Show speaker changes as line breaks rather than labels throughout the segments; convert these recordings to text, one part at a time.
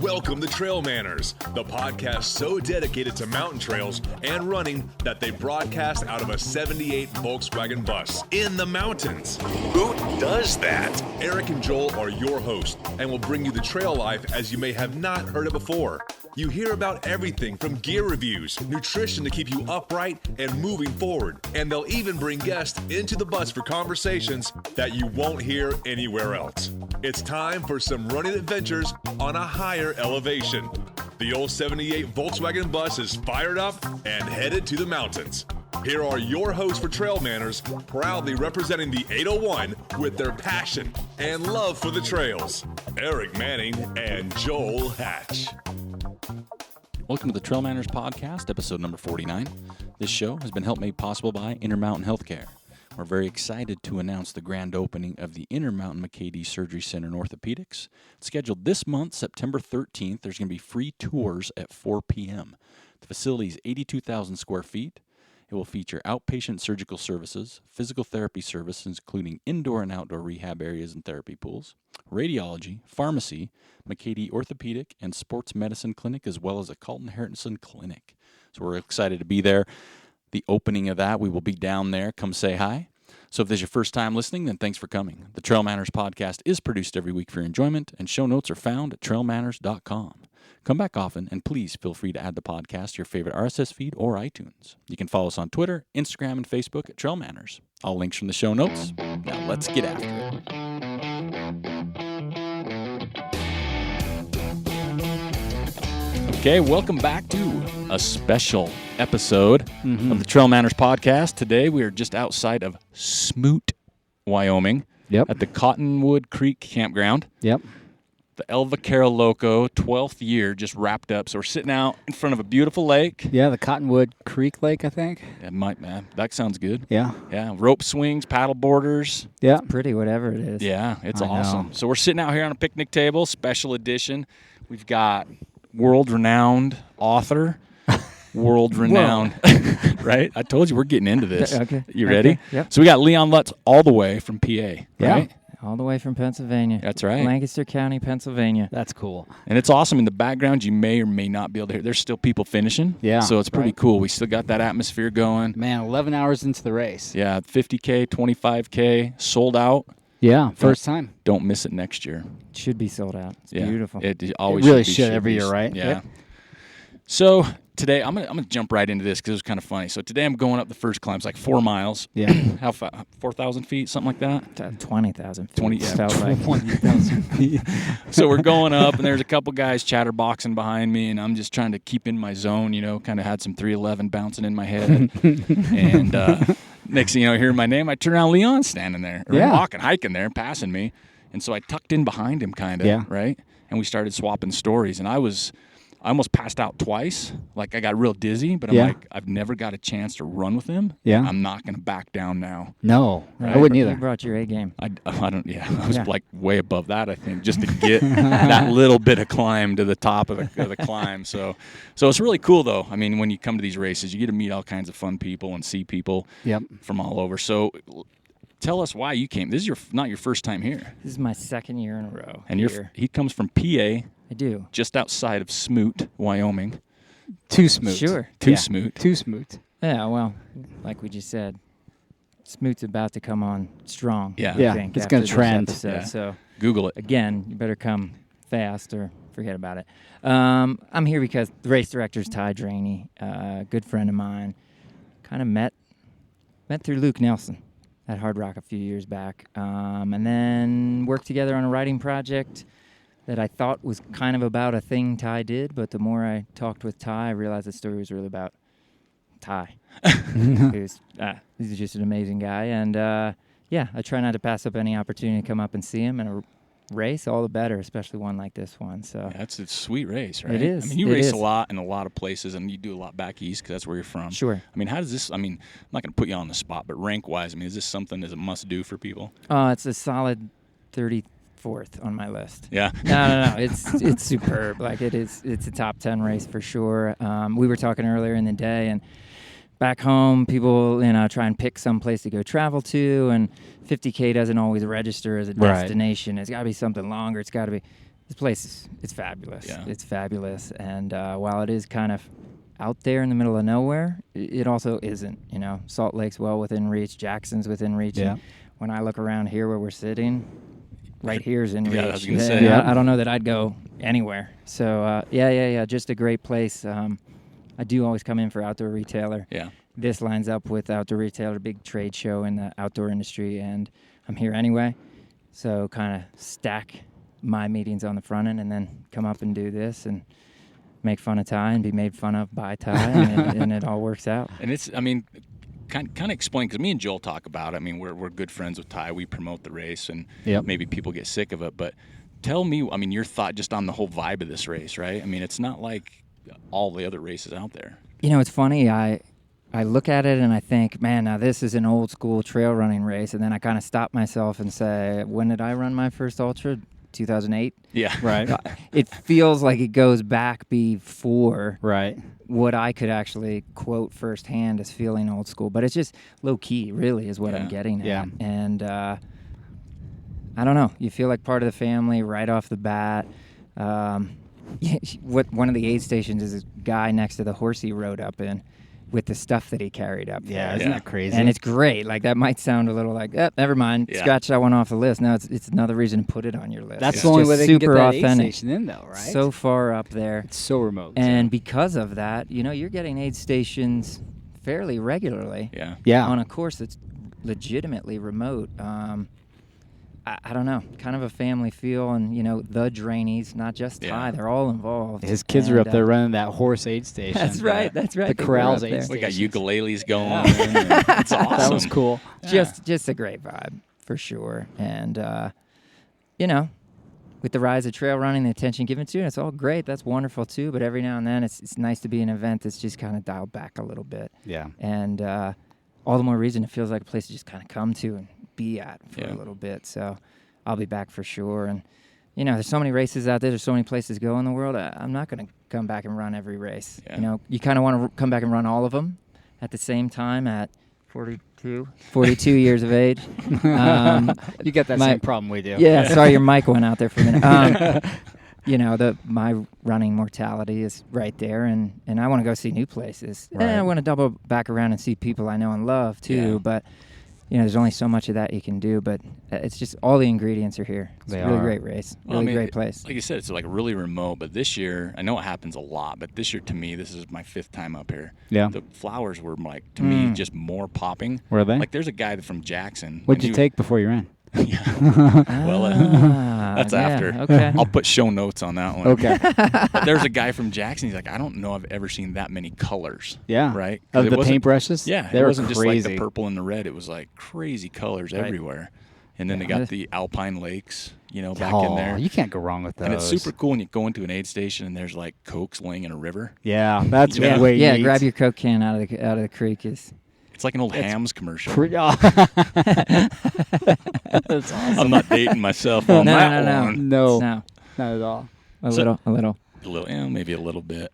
Welcome to Trail Manners, the podcast so dedicated to mountain trails and running that they broadcast out of a 78 Volkswagen bus in the mountains. Who does that? Eric and Joel are your hosts and will bring you the trail life as you may have not heard it before. You hear about everything from gear reviews, nutrition to keep you upright and moving forward, and they'll even bring guests into the bus for conversations that you won't hear anywhere else. It's time for some running adventures on a higher elevation. The old 78 Volkswagen bus is fired up and headed to the mountains. Here are your hosts for Trail Manners, proudly representing the 801 with their passion and love for the trails, Eric Manning and Joel Hatch.
Welcome to the Trail Manners Podcast, episode number 49. This show has been helped made possible by Intermountain Healthcare. We're very excited to announce the grand opening of the Intermountain McKay Surgery Center in Orthopedics. It's scheduled this month, September 13th. There's going to be free tours at 4 p.m. The facility is 82,000 square feet. It will feature outpatient surgical services, physical therapy services, including indoor and outdoor rehab areas and therapy pools, radiology, pharmacy, McKay Orthopedic, and Sports Medicine Clinic, as well as a Carlton Harrison Clinic. So we're excited to be there. The opening of that, we will be down there. Come say hi. So if this is your first time listening, then thanks for coming. The Trail Manners Podcast is produced every week for your enjoyment, and show notes are found at trailmanners.com. Come back often, and please feel free to add the podcast to your favorite RSS feed or iTunes. You can follow us on Twitter, Instagram, and Facebook at Trail Manners. All links from the show notes. Now let's get after it. Okay, welcome back to a special episode of the Trail Manners Podcast. Today we are just outside of Smoot, Wyoming, at the Cottonwood Creek Campground. The Vaquero Loco 12th year just wrapped up. So we're sitting out in front of a beautiful lake.
Yeah, the Cottonwood Creek Lake, I think.
It might, man. That sounds good.
Yeah.
Yeah, rope swings, paddle boarders.
Yeah.
It's pretty, whatever it is.
Yeah, it's
I
awesome.
know.
So we're sitting out here on a picnic table, special edition. We've got world-renowned author, world-renowned, right? I told you we're getting into this.
Okay.
You ready?
Okay. Yep.
So we got Leon Lutz all the way from PA, right?
Yeah.
All the way from Pennsylvania.
That's right.
Lancaster County, Pennsylvania.
That's cool.
And it's awesome. In the background, you may or may not be able to hear. There's still people finishing.
Yeah.
So it's pretty cool. We still got that atmosphere going.
Man, 11 hours into the race.
Yeah, 50K, 25K, sold out.
Yeah, first time.
Don't miss it next year.
It should be sold out. It's
Yeah.
beautiful.
It always
It really
should be,
should every
be.
year, right?
Yeah.
Yep.
So today, I'm gonna jump right into this because it was kind of funny. So today I'm going up the first climb. It's like 4 miles.
Yeah.
How far? 4,000 feet, something like that.
20,000 feet.
20, yeah.
Felt like.
20,000 feet.
So we're going up, and there's a couple guys chatterboxing behind me, and I'm just trying to keep in my zone. You know, kind of had some 311 bouncing in my head, and next thing you know, I hear my name. I turn around, Leon's standing there, or
Yeah.
walking, hiking there, passing me, and so I tucked in behind him, kind of,
Yeah.
right, and we started swapping stories, and I almost passed out twice. Like, I got real dizzy, but I'm
Yeah.
like, I've never got a chance to run with him.
Yeah.
I'm not going to back down now.
No,
Right.
I wouldn't
You
either.
brought your A game.
I don't, I was
Yeah.
like way above that, I think, just to get that little bit of climb to the top of the climb. So it's really cool, though. I mean, when you come to these races, you get to meet all kinds of fun people and see people
Yep.
from all over. So tell us why you came. This is not your first time here.
This is my second year in a row.
And
here.
he comes from PA,
I do.
just outside of Smoot, Wyoming.
Too smooth.
Sure.
Smoot.
Too smooth.
Yeah, well, like we just said, Smoot's about to come on strong.
Yeah.
I
Yeah,
think,
it's
after
gonna
this
trend.
episode.
Yeah.
So,
Google it.
again, you better come fast or forget about it. I'm here because the race director is Ty Draney, a good friend of mine. Kind of met through Luke Nelson at Hard Rock a few years back, and then worked together on a writing project that I thought was kind of about a thing Ty did, but the more I talked with Ty, I realized the story was really about Ty. He's just an amazing guy, and I try not to pass up any opportunity to come up and see him in a race, all the better, especially one like this one. So
Yeah, it's a sweet race, right?
It is.
I mean, you
It
race
is.
a lot in a lot of places, and you do a lot back east because that's where you're from.
Sure.
I mean, how does this? I mean, I'm not going to put you on the spot, but rank-wise, I mean, is this something that's a must-do for people?
It's a solid 34th on my list.
Yeah.
No. It's superb. Like it's a top 10 race for sure. We were talking earlier in the day, and back home, people try and pick some place to go travel to, and 50K doesn't always register as a
Right.
destination. It's got to be something longer. It's got to be. This place it's fabulous.
Yeah.
It's fabulous. And while it is kind of out there in the middle of nowhere, it also isn't. You know, Salt Lake's well within reach. Jackson's within reach.
Yeah.
And when I look around here where we're sitting, right here's in reach.
Yeah, I was gonna say.
Yeah.
I don't know that I'd go anywhere. So yeah. Just a great place. I do always come in for Outdoor Retailer.
Yeah.
This lines up with Outdoor Retailer, big trade show in the outdoor industry, and I'm here anyway. So kind of stack my meetings on the front end and then come up and do this and make fun of Ty and be made fun of by Ty, and it all works out.
And it's, I mean, kind of explain, because me and Joel talk about it. I mean, we're good friends with Ty. We promote the race, and maybe people get sick of it. But tell me, I mean, your thought just on the whole vibe of this race, right? I mean, it's not like all the other races out there.
You know, it's funny. I look at it and I think, man, now this is an old school trail running race. And then I kind of stop myself and say, when did I run my first ultra? 2008.
Yeah.
Right.
It feels like it goes back before
Right.
what I could actually quote firsthand as feeling old school. But it's just low key, really, is what I'm getting at.
Yeah.
And I don't know. You feel like part of the family right off the bat. What one of the aid stations is a guy next to the horse he rode up in with the stuff that he carried up
Yeah,
there.
isn't that crazy?
And it's great. Like, that might sound a little like, never mind.
Yeah.
Scratch that one off the list. No, it's another reason to put it on your list.
That's
It's
the only
just
way they can get
super
that aid
authentic.
station in, though, right?
So far up there.
It's so remote.
And because of that, you know, you're getting aid stations fairly regularly
Yeah.
on a course that's legitimately remote. I don't know, kind of a family feel, and, you know, the Drainies, not just Ty, they're all involved.
His kids are up there running that horse aid station.
That's right.
The
They were
corrals
up
aid
there.
station.
We got ukuleles going. And it's awesome.
That was cool.
Just a great vibe, for sure. And, you know, with the rise of trail running, the attention given to it, it's all great. That's wonderful, too. But every now and then, it's nice to be an event that's just kind of dialed back a little bit.
Yeah.
And all the more reason it feels like a place to just kind of come to and be at for a little bit. So I'll be back for sure. And, you know, there's so many races out there. There's so many places to go in the world. I'm not going to come back and run every race.
Yeah.
You know, you kind of want to come back and run all of them at the same time at 42 years of age.
You got that same problem we do.
Yeah, sorry, your mic went out there for a minute. You know, my running mortality is right there, and I want to go see new places.
Right.
And I want to double back around and see people I know and love, too.
Yeah.
But, you know, there's only so much of that you can do. But it's just all the ingredients are here. It's
They
a really
are.
great race.
Well,
Really
I mean,
great place.
Like you said, it's like really remote. But this year, I know it happens a lot, but this year, to me, this is my 5th time up here.
Yeah.
The flowers were, like, to me, just more popping.
Were they?
Like, there's a guy from Jackson.
What'd you take before you ran?
Well, that's
yeah,
after.
Okay.
I'll put show notes on that one.
Okay.
But there's a guy from Jackson. He's like, I don't know I've ever seen that many colors.
Yeah.
Right? 'Cause
Of
it
the
wasn't-
paintbrushes?
Yeah.
They
It
were
wasn't just like the
crazy.
purple and the red. It was like crazy colors
Right.
everywhere. And then they
Yeah.
got the Alpine Lakes, you know, back in there.
You can't go wrong with those.
And it's super cool when you go into an aid station and there's like Cokes laying in a river.
Yeah, that's
Yeah.
way
Yeah,
neat.
grab your Coke can out of the creek.
It's like an old Hams commercial.
That's awesome.
I'm not dating myself on that one.
No,
No,
not at all.
a
So-
little.
A little, yeah, maybe a little bit.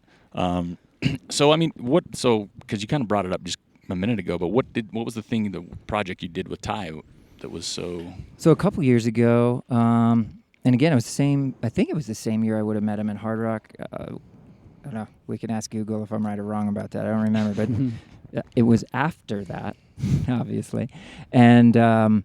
So I mean, because you kind of brought it up just a minute ago, but what was the project you did with Ty that was so?
So a couple years ago, and again, it was the same. I think it was the same year I would have met him in Hard Rock. I don't know. We can ask Google if I'm right or wrong about that. I don't remember, but it was after that, obviously. And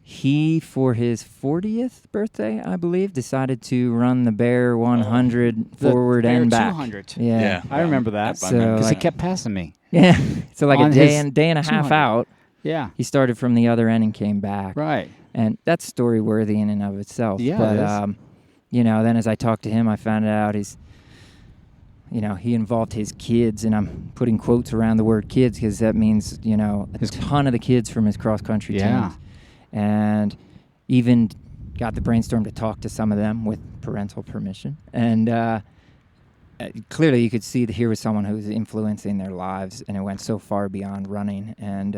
he, for his 40th birthday, I believe, decided to run the Bear 100 forward
Bear
and back.
200.
Yeah.
I remember that
I remember
because
So,
he kept passing me.
Yeah. So like
On
a day
his
and a half
200.
out,
Yeah,
he started from the other end and came back.
right.
And that's story worthy in and of itself.
Yeah,
but
it is.
you know, then as I talked to him, I found out he involved his kids, and I'm putting quotes around the word kids because that means, you know, a ton of the kids from his cross country
Yeah.
teams. And even got the brainstorm to talk to some of them with parental permission. And clearly you could see that here was someone who was influencing their lives, and it went so far beyond running. And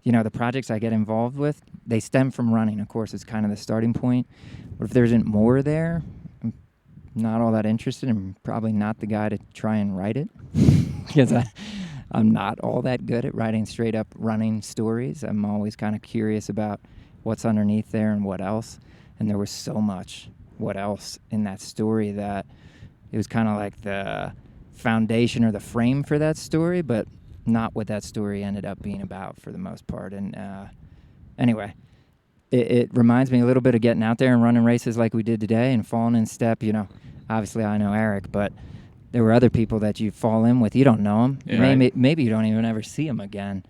you know, the projects I get involved with, they stem from running. Of course, it's kind of the starting point. But if there isn't more there, I'm not all that interested. I'm probably not the guy to try and write it because I'm not all that good at writing straight up running stories. I'm always kind of curious about what's underneath there and what else. And there was so much what else in that story that it was kind of like the foundation or the frame for that story, but not what that story ended up being about for the most part. And anyway, it reminds me a little bit of getting out there and running races like we did today and falling in step. You know, obviously I know Eric, but there were other people that you fall in with. You don't know them.
Yeah.
Maybe you don't even ever see them again.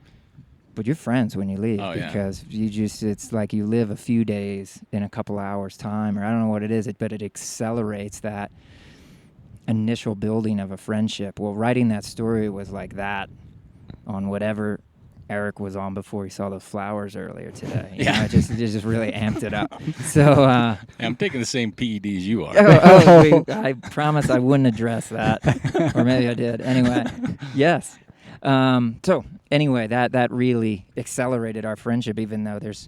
But you're friends when you leave because it's like you live a few days in a couple hours time, or I don't know what it is, but it accelerates that initial building of a friendship. Well, writing that story was like that on whatever Eric was on before he saw those flowers earlier today. You know, it just really amped it up. So
I'm taking the same PEDs you are.
I promise I wouldn't address that, or maybe I did. Anyway, yes. So anyway, that really accelerated our friendship, even though there's,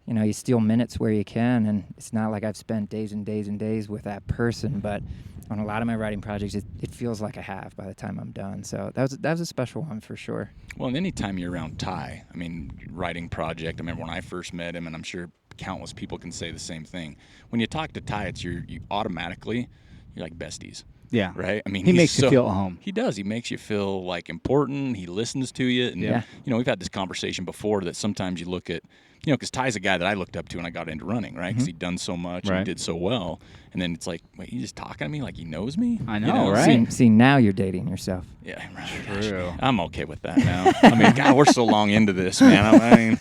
you know, you steal minutes where you can, and it's not like I've spent days and days and days with that person, but on a lot of my writing projects, it feels like I have by the time I'm done. So that was a special one for sure.
Well, and anytime you're around Ty, I mean, writing project, I remember when I first met him, and I'm sure countless people can say the same thing. When you talk to Ty, it's you automatically, you're like besties.
Yeah.
Right? I mean,
he makes you feel at home.
He does. He makes you feel like important. He listens to you. And, you know, we've had this conversation before that sometimes you look at, you know, because Ty's a guy that I looked up to when I got into running, right? Because he'd done so much and he did so well. And then it's like, wait, he's just talking to me like he knows me?
I know,
you know?
right?
See, now you're dating yourself.
Yeah,
True.
Gosh, I'm okay with that now. I mean, God, we're so long into this, man. I mean,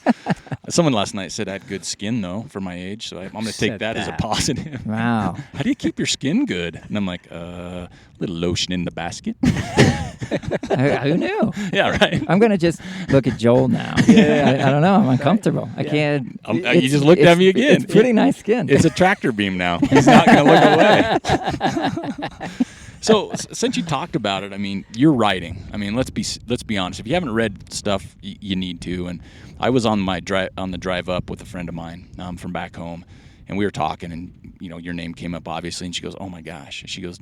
someone last night said I had good skin, though, for my age. So I'm going to take that as a positive.
Wow.
How do you keep your skin good? And I'm like, little lotion in the basket.
Who knew?
Yeah, right.
I'm going to just look at Joel now. I don't know. I'm uncomfortable. I can't.
You just looked at me again.
It's pretty nice skin.
It's a tractor beam now. He's not going to look away. So since you talked about it, I mean, you're writing. I mean, let's be honest. If you haven't read stuff, you need to. And I was on the drive up with a friend of mine from back home, and we were talking, and you know, your name came up obviously, and she goes, "Oh my gosh!" She goes,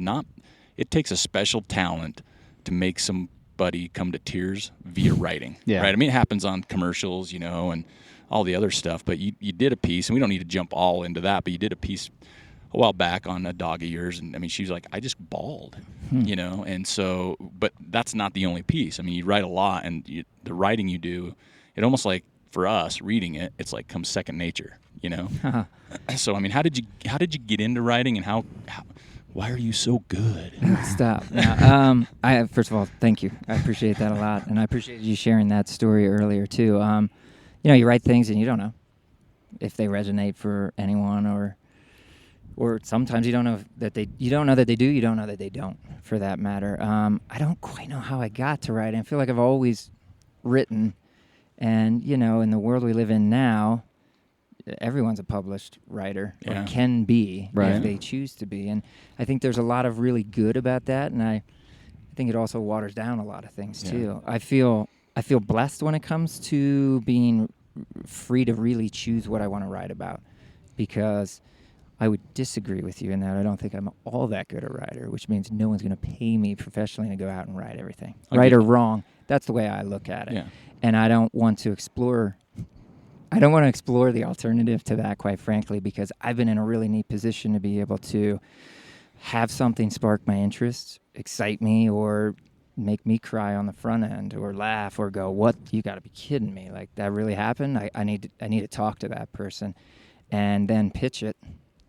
"It takes a special talent to make somebody come to tears via writing."
Yeah.
Right. I mean, it happens on commercials, you know, and all the other stuff. But you did a piece, and we don't need to jump all into that. But you did a piece a while back on a dog of yours, and I mean, she was like, I just bawled, you know, and so, but that's not the only piece. I mean, you write a lot, and the writing you do, it almost like, for us, reading it, it's like comes second nature, you know? So, I mean, how did you get into writing, and why are you so good?
Stop. Now, first of all, thank you. I appreciate that a lot, and I appreciate you sharing that story earlier, too. You know, you write things, and you don't know if they resonate for anyone, or sometimes you don't know that they do, you don't know that they don't, for that matter. I don't quite know how I got to writing. I feel like I've always written, and, you know, in the world we live in now, everyone's a published writer, or can be, if they choose to be. And I think there's a lot of really good about that, and I think it also waters down a lot of things, too. I feel blessed when it comes to being free to really choose what I want to write about, because I would disagree with you in that I don't think I'm all that good a writer, which means no one's going to pay me professionally to go out and write everything. Right or wrong, that's the way I look at it. Yeah. And I don't want to explore the alternative to that, quite frankly, because I've been in a really neat position to be able to have something spark my interest, excite me, or make me cry on the front end, or laugh, or go, "What? You got to be kidding me! Like, that really happened? I need to talk to that person," and then pitch it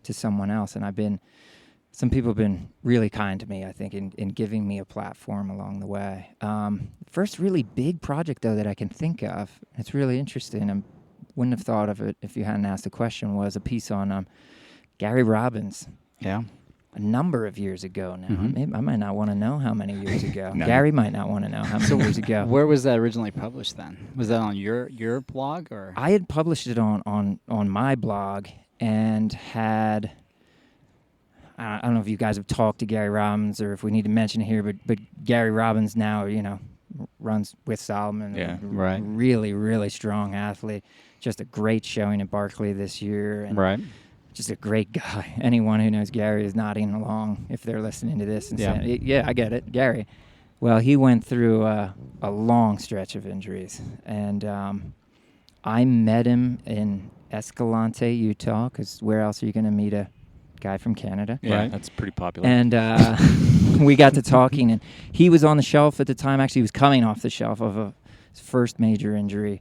to someone else. And some people have been really kind to me, I think, in giving me a platform along the way. First really big project, though, that I can think of, it's really interesting, I wouldn't have thought of it if you hadn't asked the question, was a piece on Gary Robbins.
Yeah.
A number of years ago now. Maybe I might not want to know how many years ago.
No.
Gary might not want to know how many years ago.
Where was that originally published then? Was that on your blog, or?
I had published it on my blog, and had, I don't know if you guys have talked to Gary Robbins or if we need to mention it here, but Gary Robbins now, you know, runs with Solomon.
Yeah,
right.
Really, really strong athlete. Just a great showing at Barkley this year. And
right.
Just a great guy. Anyone who knows Gary is nodding along if they're listening to this and saying, yeah, I get it, Gary. Well, he went through a long stretch of injuries, and I met him in Escalante, Utah, because where else are you going to meet a guy from Canada.
Yeah,
Right.
that's pretty popular.
And we got to talking, and he was on the shelf at the time. Actually, he was coming off the shelf of his first major injury,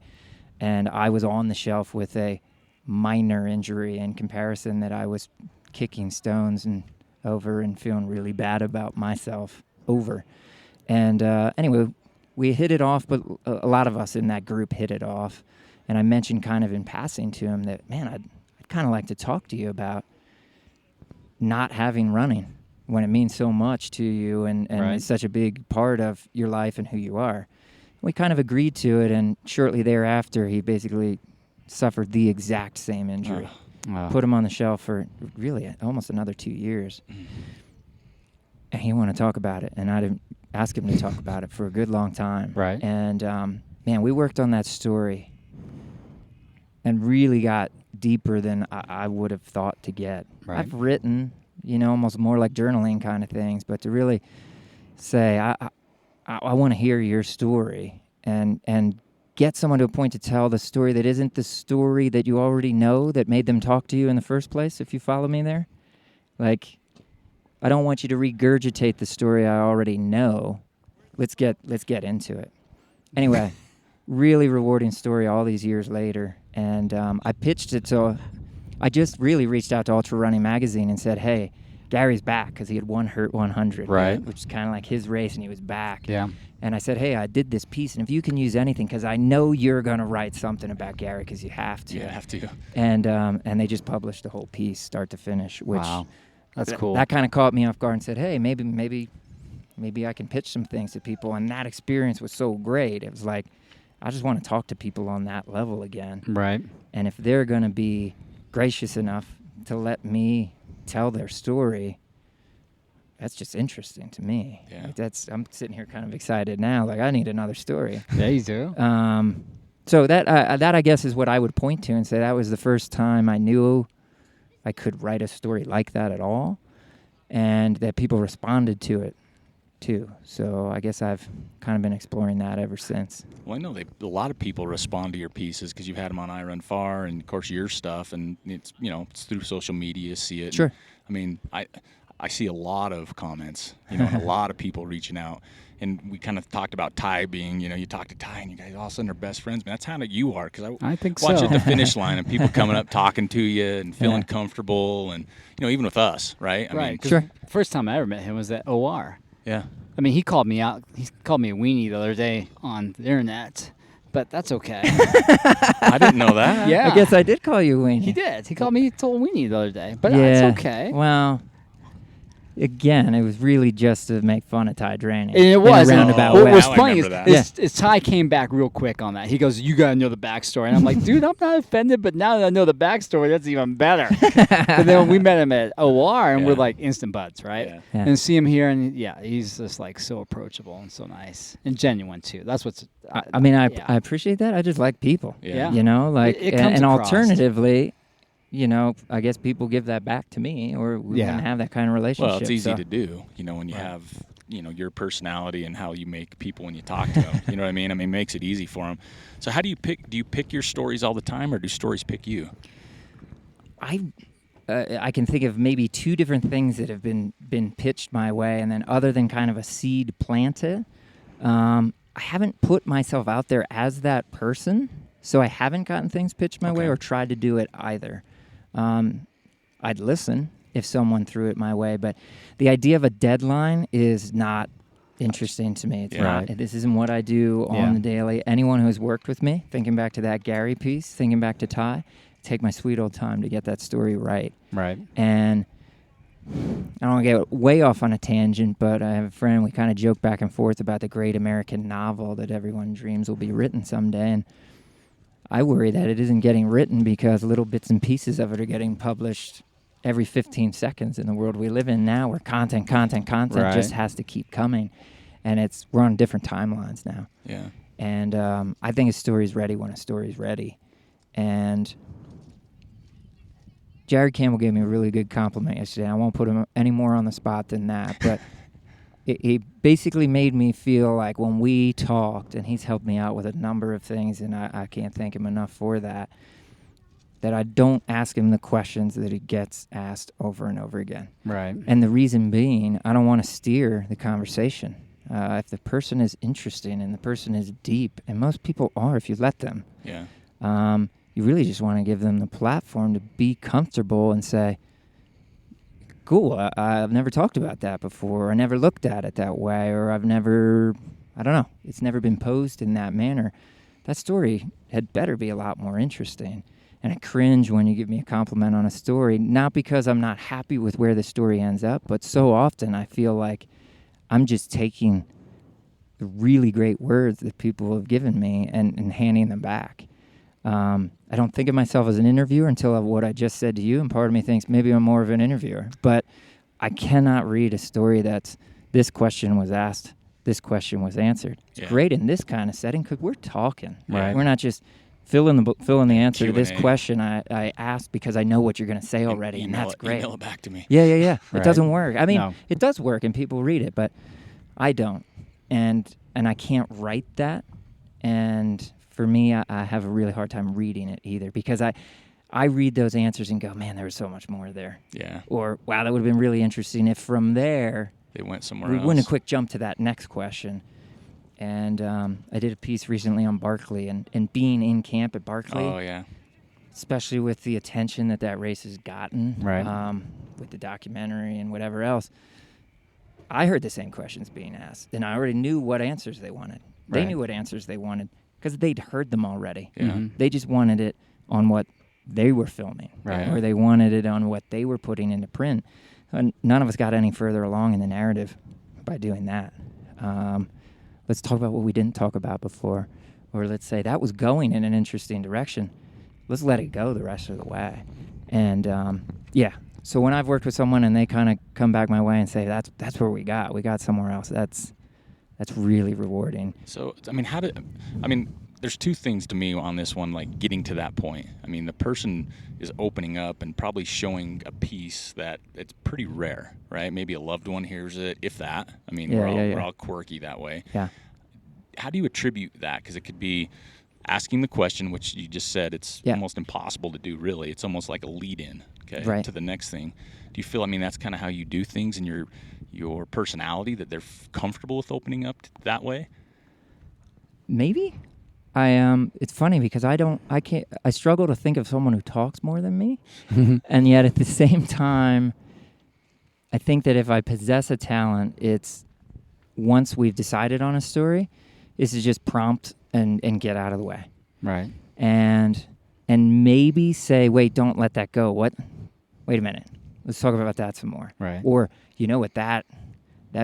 and I was on the shelf with a minor injury in comparison that I was kicking stones and over and feeling really bad about myself over. And anyway, we hit it off, but a lot of us in that group hit it off. And I mentioned kind of in passing to him that, man, I'd kind of like to talk to you about not having running when it means so much to you and
Right.
it's such a big part of your life and who you are. We kind of agreed to it, and shortly thereafter, he basically suffered the exact same injury.
Wow.
Put him on the shelf for really almost another 2 years. And he wanted to talk about it, and I didn't ask him to talk about it for a good long time.
Right.
And, man, we worked on that story and really got deeper than I would have thought to get.
Right.
I've written, almost more like journaling kind of things, but to really say, I want to hear your story and get someone to a point to tell the story that isn't the story that you already know that made them talk to you in the first place, if you follow me there. Like, I don't want you to regurgitate the story I already know. Let's get into it. Anyway, really rewarding story all these years later. And I pitched it to, I just really reached out to Ultra Running Magazine and said, hey, Gary's back, because he had won Hurt 100,
Right.
which is kind of like his race, and he was back.
Yeah.
And I said, hey, I did this piece, and if you can use anything, because I know you're going to write something about Gary, because you have to.
Yeah, I have to.
And they just published the whole piece, start to finish, which
Wow. That's cool.
that kind of caught me off guard and said, hey, maybe I can pitch some things to people. And that experience was so great. It was like, I just want to talk to people on that level again.
Right.
And if they're going to be gracious enough to let me tell their story, that's just interesting to me.
Yeah.
Like I'm sitting here kind of excited now. Like, I need another story.
Yeah, you do.
So that I guess is what I would point to and say that was the first time I knew I could write a story like that at all, and that people responded to it too. So I guess I've kind of been exploring that ever since.
Well, I know a lot of people respond to your pieces because you've had them on I Run Far and, of course, your stuff, and it's it's through social media, see it.
Sure.
And, I mean, I see a lot of comments, and a lot of people reaching out. And we kind of talked about Ty being, you talk to Ty and you guys all of a sudden are best friends. Man, that's how you are, because
I think
watch
so.
at the finish line and people coming up talking to you and feeling comfortable, and even with us, right? I
Right.
mean,
'cause
Sure.
First time I ever met him was at OR.
yeah.
I mean, he called me out. He called me a weenie the other day on the internet, but that's okay.
I didn't know that.
Yeah.
I guess I did call you Weenie.
He did. He called me a total weenie the other day, but
Yeah.
it's okay.
Well, again, it was really just to make fun of Ty Draney.
And it was.
In a
and
roundabout
what
way.
was
Now I
funny
remember
is,
that.
is Ty came back real quick on that. He goes, you got to know the backstory. And I'm like, dude, I'm not offended, but now that I know the backstory, that's even better. But then we met him at OR, and we're
Yeah.
like instant buds, right?
Yeah.
Yeah.
And see him here, and he's just like so approachable and so nice. And genuine, too. That's what's...
I mean, I
yeah.
appreciate that. I just like people.
Yeah.
Like,
It comes
and
across.
alternatively, I guess people give that back to me, or we
Yeah.
wouldn't have that kind of relationship.
Well, it's easy
so.
to do, when you have, your personality and how you make people when you talk to them. You know what I mean? I mean, it makes it easy for them. So how do you pick? Do you pick your stories all the time, or do stories pick you?
I can think of maybe two different things that have been pitched my way, and then other than kind of a seed planted, I haven't put myself out there as that person, so I haven't gotten things pitched my way
Okay.
or tried to do it either. I'd listen if someone threw it my way, but the idea of a deadline is not interesting to me. It's
Yeah.
not. This isn't what I do on the daily. Anyone who's worked with me, thinking back to that Gary piece, thinking back to Ty, take my sweet old time to get that story right.
Right.
And I don't want to get way off on a tangent, but I have a friend, we kind of joke back and forth about the great American novel that everyone dreams will be written someday. And I worry that it isn't getting written because little bits and pieces of it are getting published every 15 seconds in the world we live in now, where content
Right.
just has to keep coming. And we're on different timelines now.
Yeah.
And I think a story's ready when a story's ready. And Jared Campbell gave me a really good compliment yesterday. I won't put him any more on the spot than that, but he basically made me feel like when we talked, and he's helped me out with a number of things, and I can't thank him enough for that. that I don't ask him the questions that he gets asked over and over again.
Right.
And the reason being, I don't want to steer the conversation. If the person is interesting and the person is deep, and most people are if you let them, you really just want to give them the platform to be comfortable and say, cool, I've never talked about that before, or I never looked at it that way, or I don't know, it's never been posed in that manner. That story had better be a lot more interesting. And I cringe when you give me a compliment on a story, not because I'm not happy with where the story ends up, but so often I feel like I'm just taking the really great words that people have given me and handing them back. I don't think of myself as an interviewer until what I just said to you, and part of me thinks maybe I'm more of an interviewer. But I cannot read a story that's this question was asked, this question was answered. It's great in this kind of setting because we're talking.
Right.
We're not just fill in the answer Q&A. To this question I asked because I know what you're going to say already, and that's great.
Email it back to me.
Yeah.
Right.
It doesn't work. I mean,
No.
It does work, and people read it, but I don't. And I can't write that. And for me, I have a really hard time reading it either because I read those answers and go, man, there was so much more there.
Yeah.
Or, wow, that would have been really interesting if from there
they went somewhere
we
else.
went a quick jump to that next question. And I did a piece recently on Barkley and being in camp at Barkley.
Oh, yeah.
Especially with the attention that race has gotten
Right.
with the documentary and whatever else. I heard the same questions being asked, and I already knew what answers they wanted. They
Right.
knew what answers they wanted because they'd heard them already.
Yeah.
Mhm.
They just wanted it on what they were filming,
Right.
or they wanted it on what they were putting into print. And none of us got any further along in the narrative by doing that. Let's talk about what we didn't talk about before, or let's say that was going in an interesting direction. Let's let it go the rest of the way. And so when I've worked with someone and they kind of come back my way and say that's where we got somewhere else, that's really rewarding.
So I mean, there's two things to me on this one, like getting to that point. I mean, the person is opening up and probably showing a piece that it's pretty rare, right? Maybe a loved one hears it, if that. I mean, we're all quirky that way.
Yeah.
How do you attribute that? Because it could be asking the question, which you just said it's almost impossible to do, really. It's almost like a lead-in, to the next thing. Do you feel, that's kind of how you do things in your personality, that they're comfortable with opening up that way?
Maybe. It's funny because I struggle to think of someone who talks more than me. And yet at the same time, I think that if I possess a talent, it's once we've decided on a story, is to just prompt and get out of the way.
Right.
And maybe say, wait, don't let that go. What? Wait a minute. Let's talk about that some more.
Right.
Or, you know what that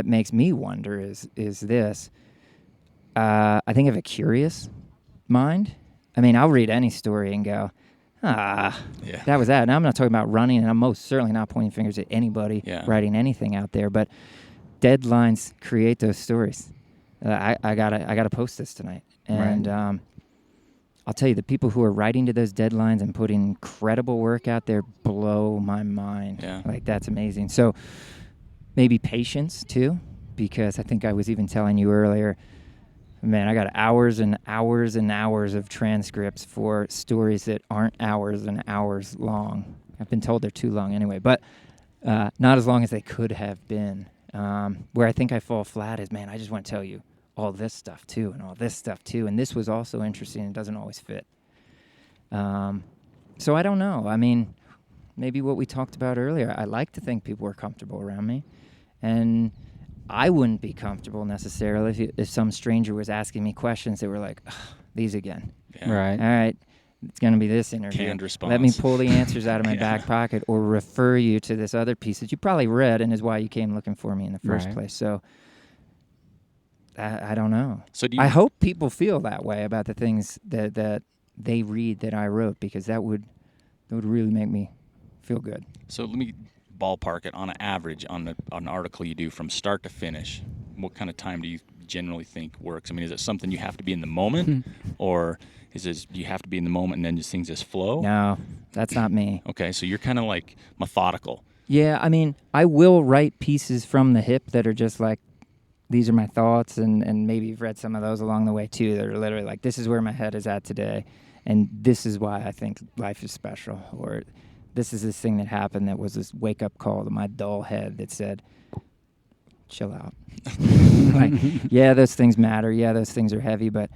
makes me wonder is this. I think of a curious mind. I'll read any story and go, that was that. Now I'm not talking about running, and I'm most certainly not pointing fingers at anybody writing anything out there, but deadlines create those stories. I gotta post this tonight. And I'll tell you, the people who are writing to those deadlines and putting incredible work out there blow my mind.
Yeah.
Like, that's amazing. So maybe patience, too, because I think I was even telling you earlier, man, I got hours and hours and hours of transcripts for stories that aren't hours and hours long. I've been told they're too long anyway, but not as long as they could have been. Where I think I fall flat is, man, I just want to tell you all this stuff too, and all this stuff too, and this was also interesting and doesn't always fit. So I don't know. Maybe what we talked about earlier, I like to think people are comfortable around me, and I wouldn't be comfortable necessarily if some stranger was asking me questions that were like, these again.
Yeah.
Right.
All right, it's going to be this interview.
Canned response.
Let me pull the answers out of my back pocket or refer you to this other piece that you probably read and is why you came looking for me in the first place. So I don't know.
So
I hope people feel that way about the things that they read that I wrote, because that would really make me feel good.
So let me ballpark it on an average on an article you do from start to finish. What kind of time do you generally think works? Is it something you have to be in the moment, or is this you have to be in the moment and then just things just flow?
No, that's not me.
Okay, so you're kind of like methodical.
Yeah, I will write pieces from the hip that are just like, these are my thoughts, and maybe you've read some of those along the way too, that are literally like, this is where my head is at today, And this is why I think life is special, or this is this thing that happened that was this wake-up call to my dull head that said, chill out. Like, yeah, those things matter. Yeah, those things are heavy, but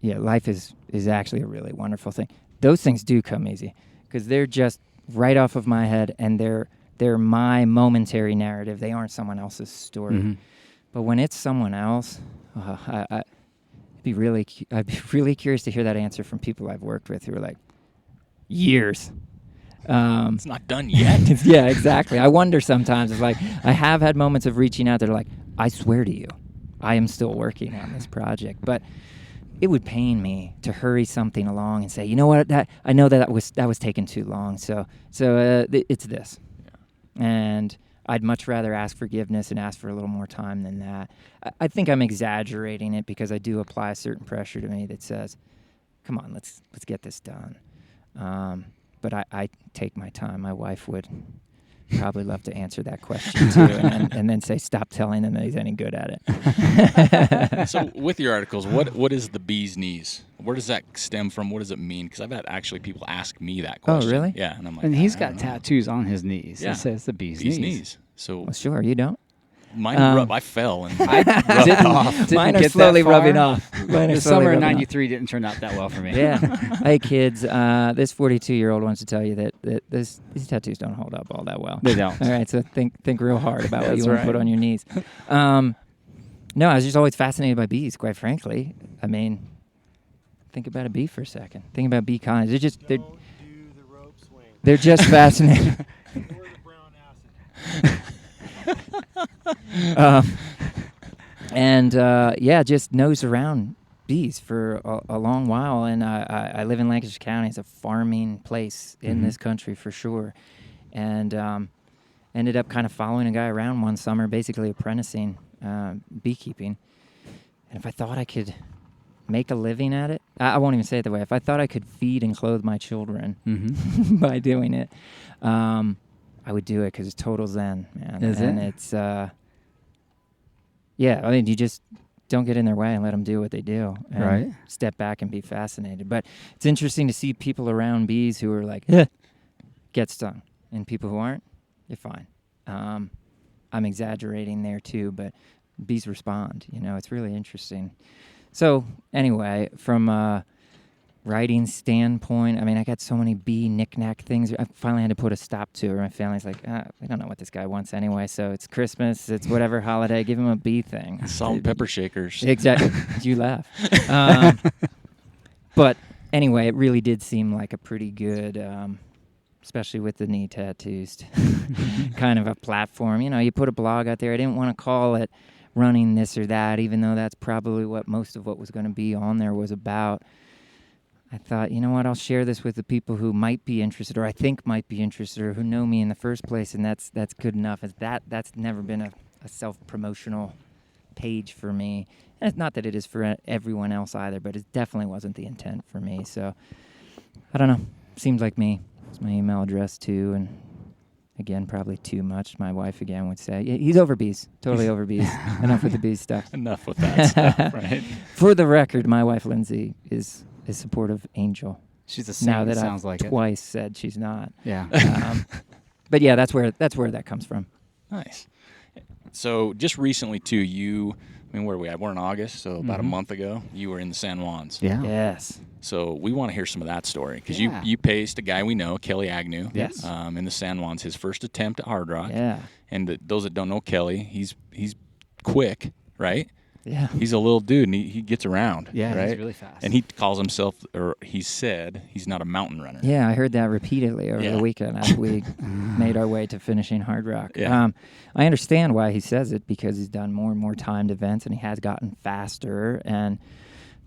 yeah, life is actually a really wonderful thing. Those things do come easy because they're just right off of my head, and they're my momentary narrative. They aren't someone else's story.
Mm-hmm.
But when it's someone else, I'd be really curious to hear that answer from people I've worked with who are like, years.
It's not done yet.
Yeah, exactly. I wonder sometimes. It's like I have had moments of reaching out that are like, I swear to you, I am still working on this project. But it would pain me to hurry something along and say, you know what, I know that was taking too long. So it's this, and I'd much rather ask forgiveness and ask for a little more time than that. I think I'm exaggerating it because I do apply a certain pressure to me that says, come on, let's get this done. But I take my time. My wife would probably love to answer that question too, and then say, stop telling him that he's any good at it.
So with your articles, what is the bee's knees? Where does that stem from? What does it mean? Because I've had actually people ask me that question.
Oh, really?
Yeah, and I'm like,
And he's
I
got
don't know.
tattoos on his knees.
Yeah.
It says the bee's
Bee's
knees.
knees. So
Well, sure, you don't.
mine I fell and
I didn't
Mine are
get that
slowly
far.
rubbing off. Mine are
The
slowly
summer of
rubbing off.
'93 didn't turn out that well for me.
Yeah. Hey, kids, this 42-year-old wants to tell you that these tattoos don't hold up all that well.
They don't.
All right, so think real hard about what
That's
you want to put
right.
on your knees. No, I was just always fascinated by bees, quite frankly. I mean, think about a bee for a second. Think about bee colonies. They're just fascinating. Just nose around bees for a long while. And I live in Lancaster County. It's a farming place in this country for sure. And ended up kind of following a guy around one summer, basically apprenticing beekeeping. And if I thought I could make a living at it, I won't even say it that way. If I thought I could feed and clothe my children by doing it, I would do it because it's total zen, man.
Is
and
it?
It's, I mean, you just don't get in their way and let them do what they do. And
Right.
step back and be fascinated. But it's interesting to see people around bees who are like, get stung. And people who aren't, you're fine. I'm exaggerating there too, but bees respond. It's really interesting. So anyway, from a writing standpoint, I mean, I got so many bee knick-knack things. I finally had to put a stop to it. My family's like, we don't know what this guy wants anyway, so it's Christmas, it's whatever holiday, give him a bee thing.
salt and pepper shakers.
Exactly. You laugh. But anyway, it really did seem like a pretty good, especially with the knee tattoos, kind of a platform. You put a blog out there. I didn't want to call it running this or that, even though that's probably what most of what was going to be on there was about. I thought, you know what, I'll share this with the people who might be interested, or I think might be interested, or who know me in the first place, and that's good enough. That's never been a self-promotional page for me. And it's not that it is for everyone else either, but it definitely wasn't the intent for me. So, I don't know. Seems like me. It's my email address, too, and again, probably too much. My wife, again, would say, he's over bees. Totally over bees. Enough with the bees stuff.
Enough with that stuff, right?
For the record, my wife, Lindsay, is a supportive angel.
She's a saint.
Now that
sounds
I've
like
twice said she's not.
it. Yeah.
But yeah, that's where that comes from.
Nice. So just recently too, where are we at? We're in August, so about a month ago, you were in the San Juans.
Yeah.
Yes.
So we want to hear some of that story because
Yeah.
you paced a guy we know, Kelly Agnew.
Yes.
In the San Juans, his first attempt at hard rock.
Yeah.
And those that don't know Kelly, he's quick, right?
Yeah.
He's a little dude, and he gets around.
Yeah,
right?
he's really fast.
And he calls himself, or he said, he's not a mountain runner.
Yeah, I heard that repeatedly over
Yeah.
the weekend as we made our way to finishing Hard Rock.
Yeah.
I understand why he says it because he's done more and more timed events and he has gotten faster and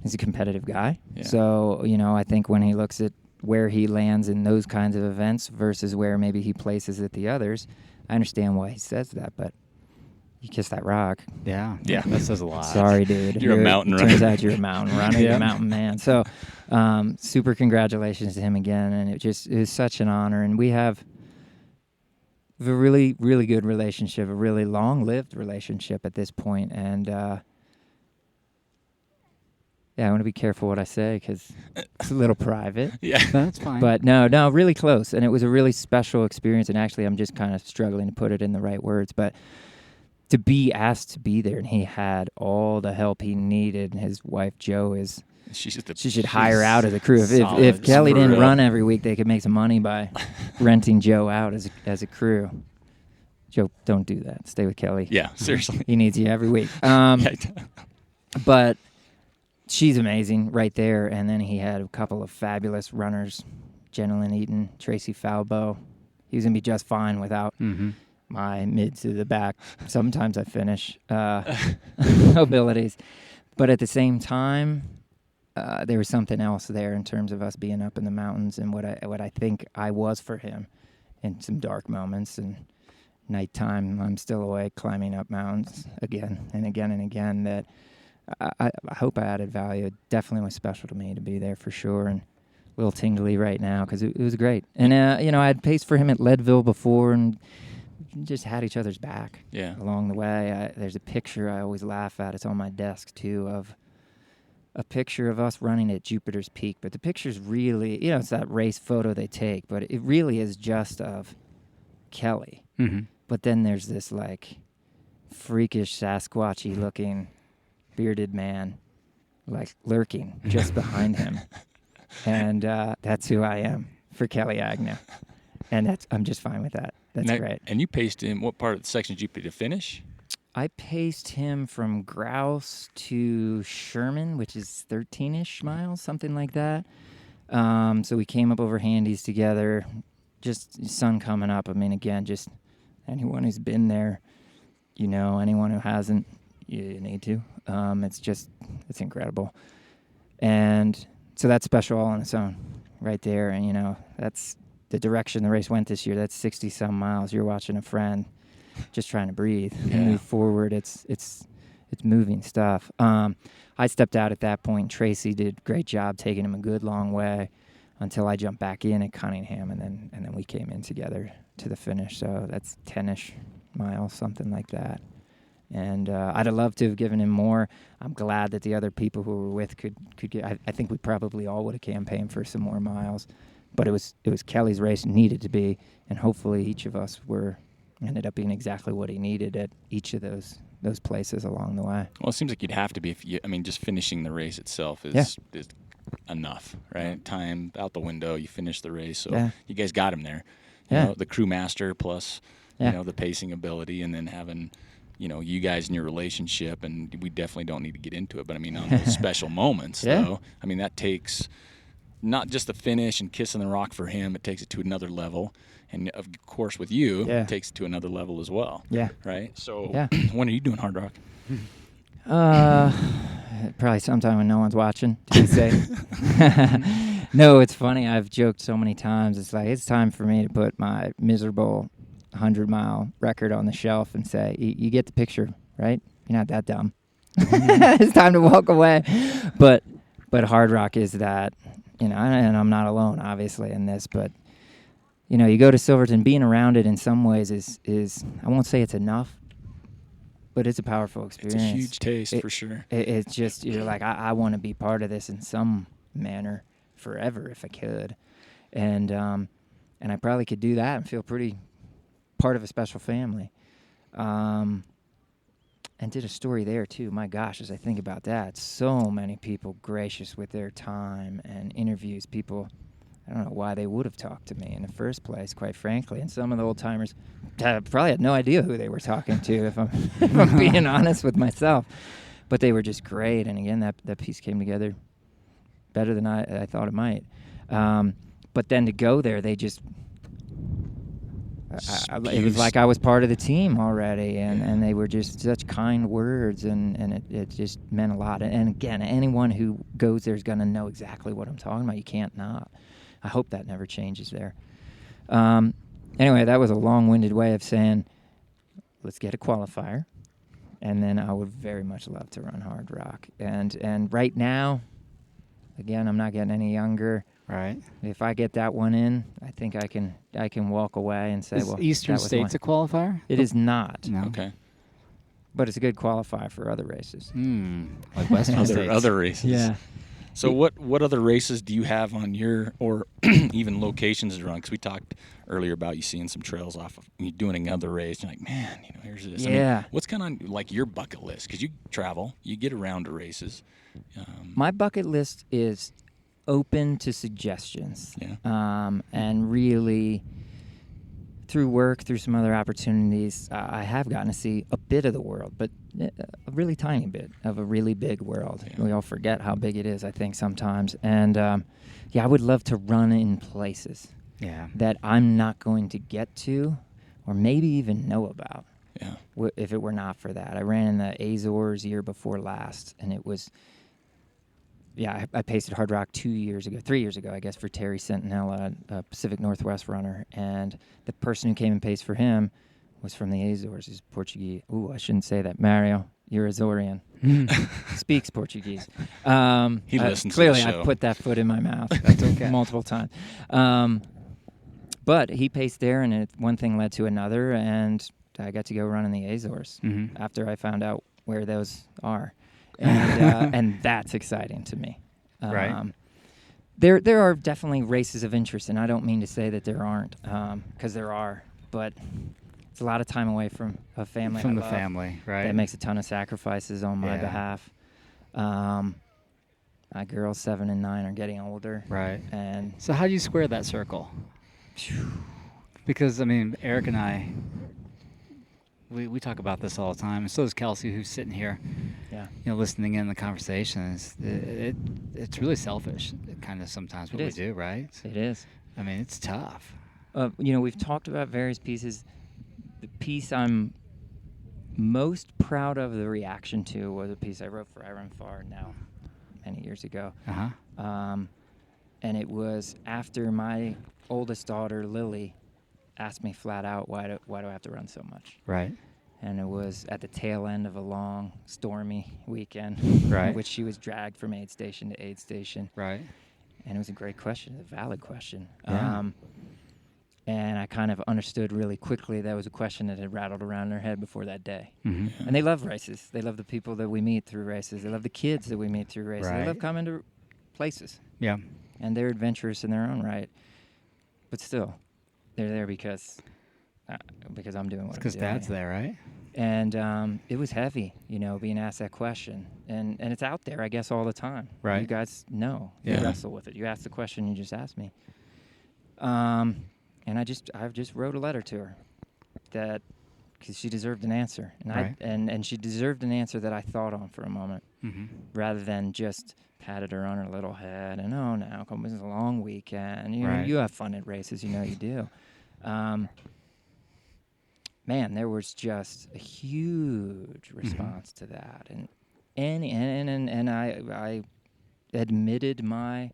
he's a competitive guy.
Yeah.
So, I think when he looks at where he lands in those kinds of events versus where maybe he places at the others, I understand why he says that, but you kiss that rock.
Yeah.
Yeah.
That says a lot.
Sorry, dude.
You're a mountain runner.
Turns out you're a mountain runner. You're
Yeah.
a mountain man. So, super congratulations to him again. And it is such an honor. And we have a really, really good relationship, a really long-lived relationship at this point. And I want to be careful what I say because it's a little private.
Yeah.
That's fine.
But no, really close. And it was a really special experience. And actually, I'm just kind of struggling to put it in the right words. But to be asked to be there, and he had all the help he needed. And his wife, Jo, she should hire out as a crew. If Kelly didn't run every week, they could make some money by renting Jo out as a crew. Jo, don't do that. Stay with Kelly.
Yeah, seriously.
He needs you every week. But she's amazing right there. And then he had a couple of fabulous runners, Jenilyn Eaton, Tracy Falbo. He was going to be just fine without my mid to the back. Sometimes I finish abilities. But at the same time, there was something else there in terms of us being up in the mountains and what I think I was for him in some dark moments. And nighttime, I'm still awake climbing up mountains again and again and again. That I hope I added value. It definitely was special to me to be there for sure, and a little tingly right now because it was great. And I had paced for him at Leadville before, and just had each other's back along the way. There's a picture I always laugh at. It's on my desk too, of a picture of us running at Jupiter's Peak. But the picture's really, it's that race photo they take, but it really is just of Kelly.
Mm-hmm.
But then there's this like freakish Sasquatchy looking bearded man like lurking just behind him. And that's who I am for Kelly Agnew. And I'm just fine with that. That's great.
And you paced him. What part of the section did you pay to finish?
I paced him from Grouse to Sherman, which is 13-ish miles, something like that. So we came up over Handies together. Just sun coming up. I mean, again, just anyone who's been there, anyone who hasn't, you need to. It's incredible. And so that's special all on its own right there. And, that's the direction the race went this year. That's 60-some miles. You're watching a friend just trying to breathe and move forward. It's moving stuff. I stepped out at that point. Tracy did a great job taking him a good long way until I jumped back in at Cunningham, and then we came in together to the finish. So that's 10-ish miles, something like that. And I'd have loved to have given him more. I'm glad that the other people who were with could get. I think we probably all would have campaigned for some more miles, but it was Kelly's race, needed to be, and hopefully each of us ended up being exactly what he needed at each of those places along the way.
Well, it seems like you'd have to be. Just finishing the race itself is enough, right? Time out the window. You finish the race, so you guys got him there. You know, the crew master plus the pacing ability, and then having you guys in your relationship. And we definitely don't need to get into it, but on those special moments, though, that takes not just the finish and kissing the rock for him. It takes it to another level. And, of course, with you, it takes it to another level as well. Yeah. Right? So when are you doing Hard Rock?
Probably sometime when no one's watching, did you say? No, it's funny. I've joked so many times. It's like, it's time for me to put my miserable 100-mile record on the shelf and say, you get the picture, right? You're not that dumb. It's time to walk away. But Hard Rock is that, and I'm not alone, obviously, in this, but you go to Silverton, being around it in some ways is I won't say it's enough, but it's a powerful experience.
It's a huge taste for sure.
It's just, you're like, I want to be part of this in some manner forever if I could. And I probably could do that and feel pretty part of a special family. And did a story there too. My gosh, as I think about that, so many people gracious with their time and interviews. People, I don't know why they would have talked to me in the first place, quite frankly. And some of the old-timers probably had no idea who they were talking to, if I'm being honest with myself. But they were just great. And, again, that piece came together better than I thought it might. But then to go there, they just it was like I was part of the team already. And they were just such kind words, and it just meant a lot. And, again, anyone who goes there is going to know exactly what I'm talking about. You can't not. I hope that never changes there. Anyway, that was a long-winded way of saying, let's get a qualifier, and then I would very much love to run Hard Rock. And right now, again, I'm not getting any younger.
Right.
If I get that one in, I think I can walk away and say,
Is Eastern States a qualifier?
It is not.
No.
Okay.
but it's a good qualifier for other races.
Like Western States.
other races. So what other races do you have on your, or even locations to run? Because we talked earlier about you seeing some trails off of you doing another race. You're like, man, here's this.
Yeah.
I mean, what's kind of like your bucket list? Because you travel, you get around to races.
My bucket list is open to suggestions.
Yeah.
And really, through work, through some other opportunities, I have gotten to see a bit of the world, but a really tiny bit of a really big world.
Yeah.
We all forget how big it is, I think, sometimes. And, I would love to run in places that I'm not going to get to or maybe even know about if it were not for that. I ran in the Azores year before last, and it was... Yeah, I paced at Hard Rock 3 years ago, I guess, for Terry Sentinella, a Pacific Northwest runner. And the person who came and paced for him was from the Azores. He's Portuguese. Ooh, I shouldn't say that. Mario, you're Azorean. Speaks Portuguese.
He listens
clearly,
to the show.
I put that foot in my mouth. That's okay. Multiple times. But he paced there, and one thing led to another, and I got to go run in the Azores after I found out where those are. And that's exciting to me.
Right.
There are definitely races of interest, and I don't mean to say that there aren't, because there are. But it's a lot of time away from a family.
From
I
the
love
family, right?
That makes a ton of sacrifices on my behalf. My girls 7 and 9 are getting older.
Right.
And
so how do you square that circle? Because, I mean, Eric and I... We talk about this all the time, and so does Kelsey, who's sitting here, listening in the conversation. It's really selfish, kind of sometimes what we do, right?
It is.
I mean, it's tough.
We've talked about various pieces. The piece I'm most proud of the reaction to was a piece I wrote for I Run Far now, many years ago. And it was after my oldest daughter, Lily, asked me flat out, why do I have to run so much?
Right.
And it was at the tail end of a long, stormy weekend,
right,
in which she was dragged from aid station to aid station.
Right.
And it was a great question, a valid question.
Yeah.
And I kind of understood really quickly that was a question that had rattled around in her head before that day.
Mm-hmm.
And they love races. They love the people that we meet through races. They love the kids that we meet through races.
Right.
They love coming to places.
Yeah.
And they're adventurous in their own right. But still, they're there because I'm doing what I'm doing.
Because Dad's there, right?
And it was heavy, being asked that question. And it's out there, I guess, all the time.
Right.
You guys know.
Yeah.
You wrestle with it. You asked the question you just asked me. And I've just wrote a letter to her that because she deserved an answer. And
right.
and she deserved an answer that I thought on for a moment rather than just patted her on her little head and, oh, now this is a long weekend. You have fun at races, you do. Man, there was just a huge response to that, and I admitted my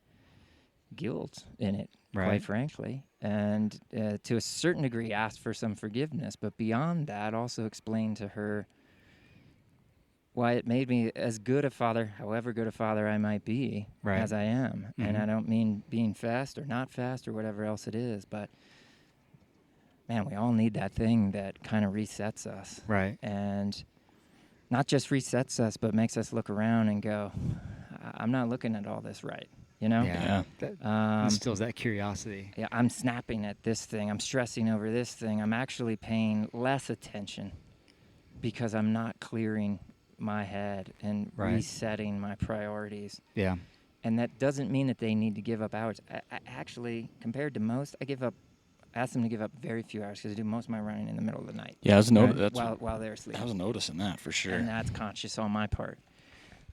guilt in it, quite frankly, and to a certain degree asked for some forgiveness, but beyond that, also explained to her why it made me as good a father, however good a father I might be, as I am, and I don't mean being fast or not fast or whatever else it is, but. Man, we all need that thing that kind of resets us. Right. And not just resets us, but makes us look around and go, I'm not looking at all this right,
Yeah. Instills that curiosity.
Yeah, I'm snapping at this thing. I'm stressing over this thing. I'm actually paying less attention because I'm not clearing my head and resetting my priorities.
Yeah.
And that doesn't mean that they need to give up hours. I actually, compared to most, ask them to give up very few hours because I do most of my running in the middle of the night.
Yeah, I was
while they're asleep.
I was noticing that for sure.
And that's conscious on my part.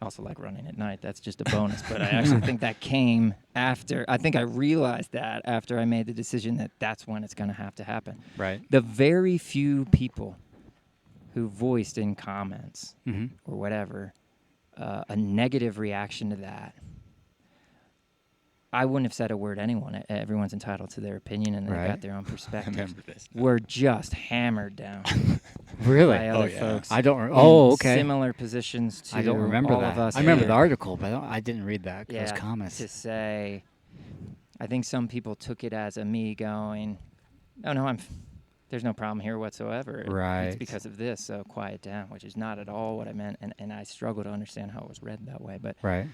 I also like running at night. That's just a bonus. But I actually think that came after. I think I realized that after I made the decision that that's when it's going to have to happen.
Right.
The very few people who voiced in comments or whatever a negative reaction to that, I wouldn't have said a word to anyone. Everyone's entitled to their opinion, and they've got their own perspective.
I remember this.
We're just hammered down.
Really?
By other folks.
I don't. Okay.
Similar positions to
I don't remember
all
that.
of us.
I remember
here.
the article, but I didn't read that. Those comments.
To say, I think some people took it as a me going, "Oh no, there's no problem here whatsoever.
Right.
It's because of this, so quiet down, which is not at all what I meant, and I struggle to understand how it was read that way. But
Right.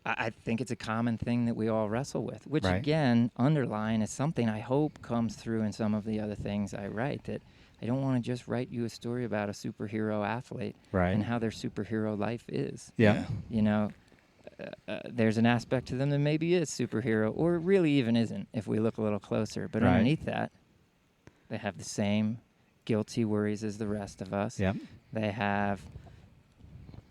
I think it's a common thing that we all wrestle with, which
Right.
again, underlying is something I hope comes through in some of the other things I write, that I don't want to just write you a story about a superhero athlete
Right.
and how their superhero life is.
Yeah.
You know, there's an aspect to them that maybe is superhero, or it really even isn't if we look a little closer. But
Right.
underneath that, they have the same guilty worries as the rest of us.
Yep.
They have,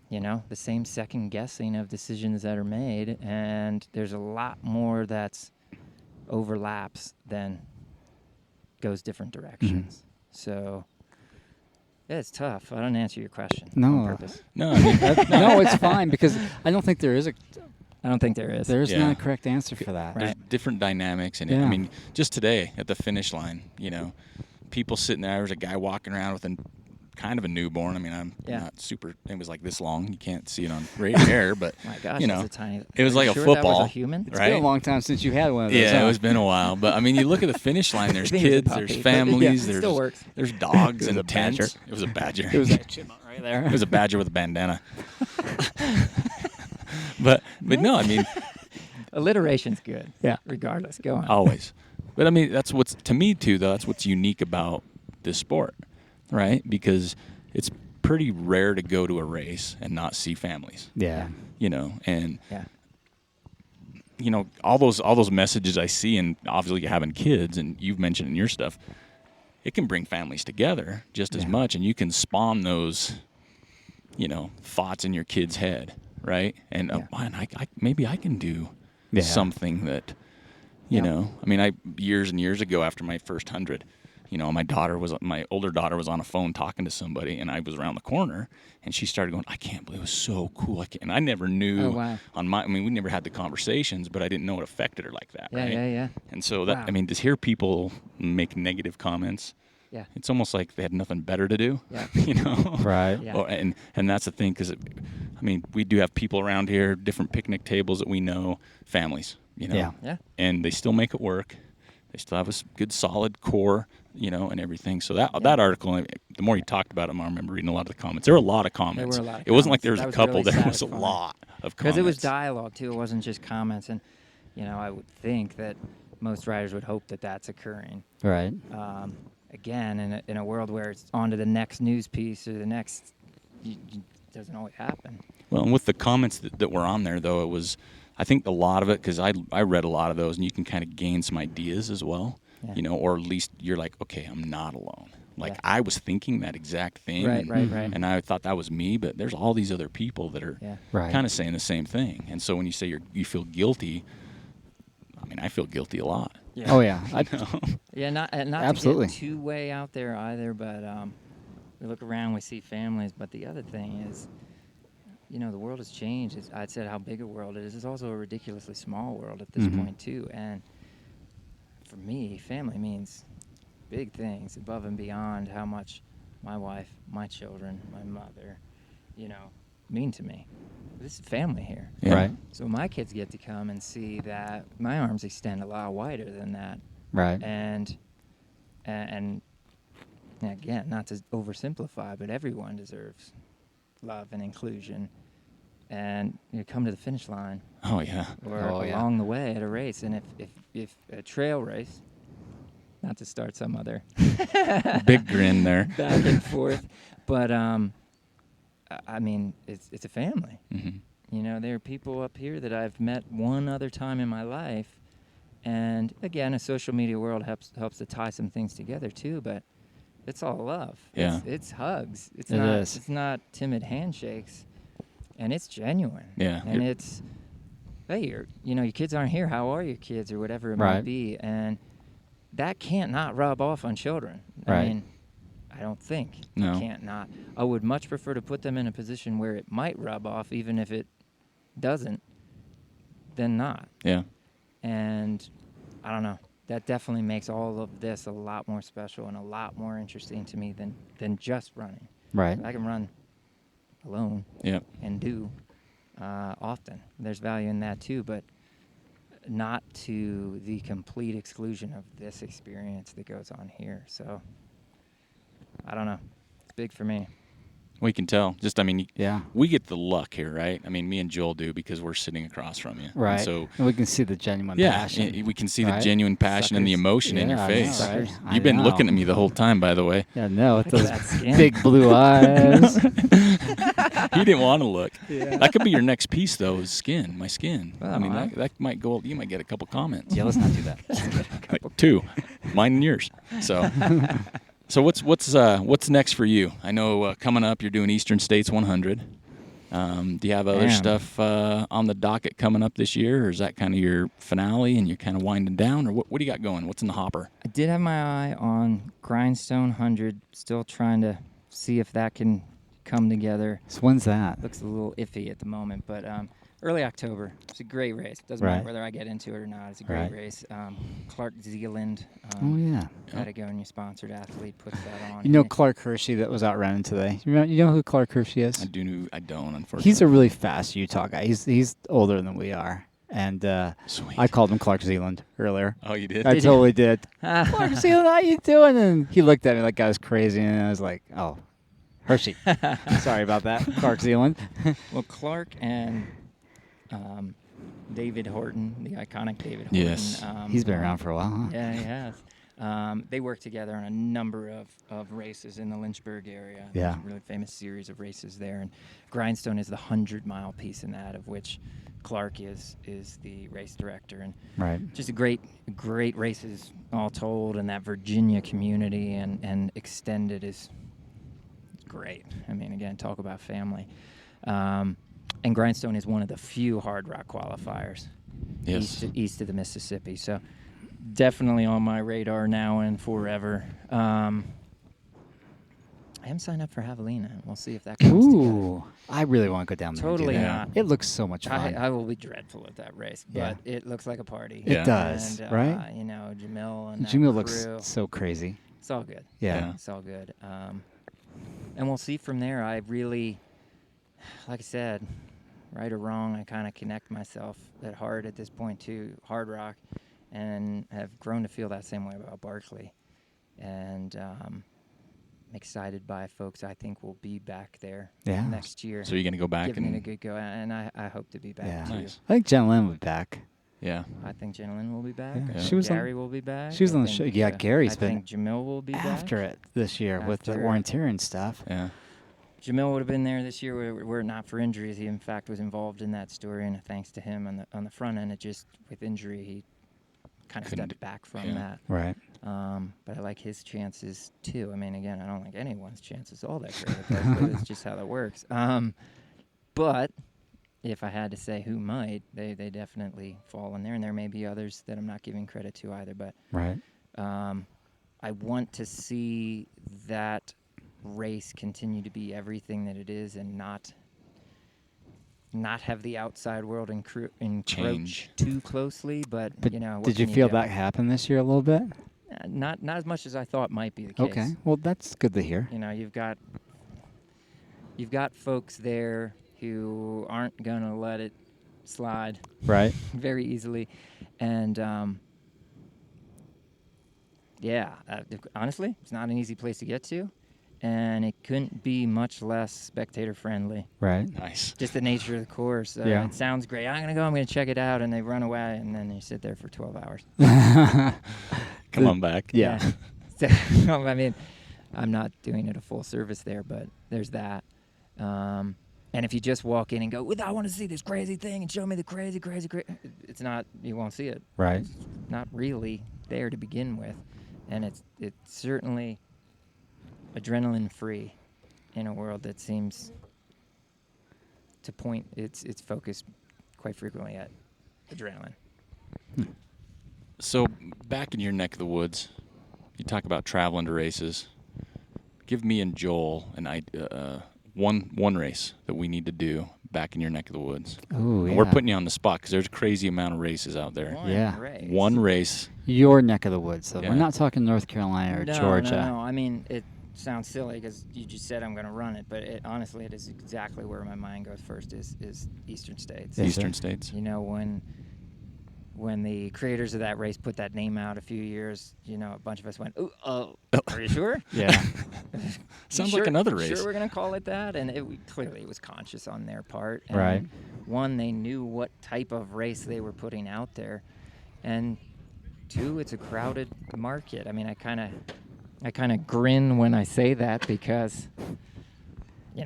you know, the same second guessing of decisions that are made, and there's a lot more that's overlaps than goes different directions. So yeah, it's tough. I don't answer your question on purpose.
No, I mean,
No, it's fine, because I don't think there is
I don't think there is.
there's
Yeah.
not a correct answer for that.
there's different dynamics in it.
Yeah.
I mean, just today at the finish line, you know, people sitting there. There's a guy walking around with kind of a newborn. I mean, I'm not super. It was like this long. You can't see it on air, but
My gosh,
you know,
it's a tiny.
it was
Are you
like a
sure that
football,
was a human?
It's
right?
been a long time since you had one of those.
Yeah,
huh?
it's been a while, but I mean, you look at the finish line. There's
I think it was a
kids,
puppy,
there's
but
families,
it still works.
there's dogs
It was
and
a badger.
tents. It was a badger.
It was that chipmunk right there.
It was a badger with a bandana. but no, I mean,
Alliteration's good.
Yeah.
Regardless, go on.
always. But I mean, that's what's to me too. Though that's what's unique about this sport, right? Because it's pretty rare to go to a race and not see families.
Yeah.
You know, and
Yeah.
you know, all those messages I see, and obviously having kids, and you've mentioned in your stuff, it can bring families together just as
Yeah.
much, and you can spawn those, you know, thoughts in your kid's head, right? And man, maybe I can do something that, you know, I mean, years and years ago after my first 100, you know, my older daughter was on a phone talking to somebody, and I was around the corner, and she started going, I can't believe it was so cool. And I never knew
Oh, wow.
I mean, we never had the conversations, but I didn't know it affected her like that,
Yeah,
right?
yeah.
And so that,
Wow.
I mean, to hear people make negative comments,
Yeah.
it's almost like they had nothing better to do,
Yeah.
you know?
Right.
Yeah.
And that's the thing, because, I mean, we do have people around here, different picnic tables that we know, families, you know?
Yeah.
Yeah.
And they still make it work. They still have a good, solid core, you know, and everything. So that article, the more you talked about it, I remember reading a lot of the comments. There were a lot of comments.
There were a lot of
It wasn't like
comments.
there was
That
a
was
couple.
really
There was a
satisfying.
lot of comments.
Because it was dialogue, too. It wasn't just comments. And, you know, I would think that most writers would hope that that's occurring.
Right.
Again, in a world where it's on to the next news piece or the next, it doesn't always happen.
Well, and with the comments that were on there, though, it was, I think a lot of it, because I read a lot of those, and you can kind of gain some ideas as well,
Yeah.
you know, or at least you're like, okay, I'm not alone. Like,
Yeah.
I was thinking that exact thing.
Right,
and,
right.
And I thought that was me, but there's all these other people that are
Yeah.
Right.
kind of saying the same thing. And so when you say you feel guilty, I mean, I feel guilty a lot.
Yeah.
Oh yeah.
Yeah, not
Absolutely.
to get too way out there either, but we look around, we see families, but the other thing is, you know, the world has changed. I'd said how big a world it is. It's also a ridiculously small world at this point, too. And for me, family means big things above and beyond how much my wife, my children, my mother, you know, mean to me. This is family here.
Yeah.
Right.
So my kids get to come and see that my arms extend a lot wider than that.
Right.
And again, not to oversimplify, but everyone deserves love and inclusion. And you come to the finish line
Oh, yeah.
or
Oh, yeah.
along the way at a race, and if a trail race, not to start some other
Big grin there.
back and forth, but I mean, it's a family.
Mm-hmm.
You know, there are people up here that I've met one other time in my life, and again, a social media world helps to tie some things together too. But it's all love.
Yeah.
It's hugs. It's
It
not.
is.
It's not timid handshakes, and it's genuine.
Yeah.
And it's, hey, your kids aren't here. How are your kids, or whatever it might
Right.
be, and that can't not rub off on children.
Right.
I mean, I don't think
No.
it can't not. I would much prefer to put them in a position where it might rub off, even if it doesn't, than not.
Yeah.
And I don't know. That definitely makes all of this a lot more special and a lot more interesting to me than just running.
Right.
I can run alone
Yeah.
and do often. There's value in that too, but not to the complete exclusion of this experience that goes on here. So, I don't know. It's big for me.
We can tell. Just, I mean,
Yeah.
we get the luck here, right? I mean, me and Joel do because we're sitting across from you.
Right.
And so
and we can see the genuine
yeah,
passion.
we can see the
right?
genuine passion and the
Suckers.
emotion in your
Yeah, I know,
face.
right? I
You've been
know.
looking at me the whole time, by the way.
Yeah, no, with
Look at
those
that skin.
big blue eyes.
He didn't want to look.
Yeah.
That could be your next piece, though, is skin, my skin.
Well,
I mean,
I-
that might go, you might get a couple comments.
Yeah, let's not do that.
Like 2, mine and yours. So what's next for you? I know coming up you're doing Eastern States 100. Do you have other
Damn.
stuff on the docket coming up this year, or is that kind of your finale and you're kind of winding down, or what do you got going? What's in the hopper?
I did have my eye on Grindstone 100, still trying to see if that can come together.
So when's that?
Looks a little iffy at the moment, but early October. It's a great race. Doesn't
Right.
matter whether I get into it or not. It's a great
Right.
race. Clark Zealand,
Oh, yeah.
Patagonia sponsored athlete, puts that on.
You know
And
Clark Hershey that was out running today? You know who Clark Hershey is?
I don't, unfortunately.
He's a really fast Utah guy. He's older than we are. And
Sweet.
I called him Clark Zealand earlier.
Oh, you did?
I
Did you?
totally did.
Ah.
Clark Zealand, how you doing? And he looked at me like I was crazy, and I was like, oh, Hershey. Sorry about that, Clark Zealand.
Well, Clark and David Horton, the iconic David Horton.
Yes.
He's been around for a while, huh?
Yeah, he has. They work together on a number of races in the Lynchburg area.
Yeah.
There's a really famous series of races there. And Grindstone is the 100-mile piece in that, of which Clark is the race director. And
Right.
just a great races all told. And that Virginia community and extended is great. I mean, again, talk about family. And Grindstone is one of the few hard rock qualifiers
Yes.
east of the Mississippi. So definitely on my radar now and forever. I haven't signed up for Javelina. We'll see if that comes together.
Ooh, I really want to go down there. and do
Totally
that.
not.
It looks so much fun.
I will be dreadful at that race,
Yeah.
but it looks like a party.
It
Yeah.
does,
and,
right?
You know, Jamil and that
Jamil looks
crew.
so crazy.
It's all good.
Yeah.
It's all good. And we'll see from there. I really, like I said, right or wrong, I kind of connect myself at heart at this point to hard rock, and have grown to feel that same way about Barkley. And I'm excited by folks I think will be back there
Yeah.
next year.
So you're going to go back
giving it a
and
good go, and I hope to be back
Yeah.
too.
Nice.
I think Jen Lynn will be back.
Yeah.
I think Jen Lynn will be back.
Yeah.
Yeah.
She was
Gary
on.
will be back.
she was
I
on the
think,
show. Yeah, Gary's
I
been
think Jamil will be
after
back.
it this year with the
After-
orienteering stuff.
Yeah.
Jamil would have been there this year were it not for injuries. He, in fact, was involved in that story, and thanks to him on the front end, it just, with injury, he kind of
Couldn't
stepped back from
yeah.
that.
Right.
But I like his chances, too. I mean, again, I don't like anyone's chances all that great at Berkeley. It's just how that works. But if I had to say who might, they definitely fall in there, and there may be others that I'm not giving credit to either. But
Right.
I want to see that race continue to be everything that it is, and not have the outside world encroach
Change.
too closely. But you know, what
Did you
can
feel
do?
that happen this year a little bit?
Not as much as I thought might be the case.
Okay. Well, that's good to hear.
You know, you've got folks there who aren't gonna let it slide
Right.
very easily, and honestly, it's not an easy place to get to, and it couldn't be much less spectator friendly.
Right.
Nice.
Just the nature of the course.
Yeah.
It sounds great. I'm gonna go. I'm gonna check it out, and they run away, and then they sit there for 12 hours.
Come on back.
Yeah.
So, I mean, I'm not doing it a full service there, but there's that. And if you just walk in and go, well, I want to see this crazy thing and show me the crazy, it's not, you won't see it.
Right.
It's not really there to begin with. And it's certainly adrenaline free in a world that seems to point its focus quite frequently at adrenaline.
So back in your neck of the woods, you talk about traveling to races. Give me and Joel one race that we need to do back in your neck of the woods.
Ooh, yeah.
And we're putting you on the spot because there's a crazy amount of races out there. One race.
Your neck of the woods. So
Yeah.
we're not talking North Carolina or Georgia.
No. I mean, it sounds silly because you just said I'm going to run it, but honestly, it is exactly where my mind goes first is Eastern States.
Yes,
Eastern
sir.
States.
You know, when the creators of that race put that name out a few years, a bunch of us went, are you sure?
Yeah. Sounds like another race.
Sure we're going to call it that? And clearly it was conscious on their part. And
Right.
one, they knew what type of race they were putting out there. And two, it's a crowded market. I mean, I kind of grin when I say that because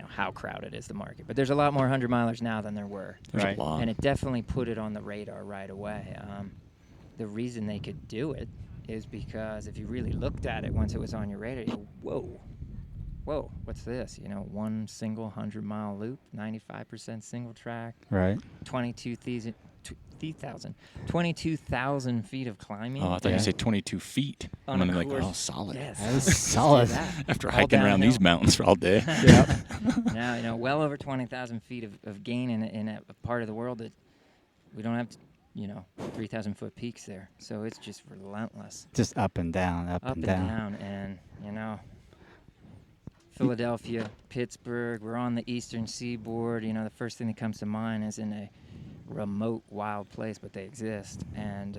how crowded is the market. But there's a lot more 100-milers now than there were.
There's
Right.
a lot.
And it definitely put it on the radar right away. The reason they could do it is because if you really looked at it once it was on your radar, you go, whoa, what's this? One single 100-mile loop, 95% single track,
Right.
22,000 feet of climbing.
Oh, I thought you said 22 feet.
On
I'm
a
like,
course.
oh, solid.
Yes.
That is solid.
After
All
hiking around
downhill.
these mountains for all day.
Yep.
Now, well over 20,000 feet of gain in a part of the world that we don't have, 3,000-foot peaks there. So it's just relentless.
Just up and down, up
Up
and
and
down.
down. And, Philadelphia, Pittsburgh, we're on the eastern seaboard. The first thing that comes to mind is in a remote, wild place, but they exist. And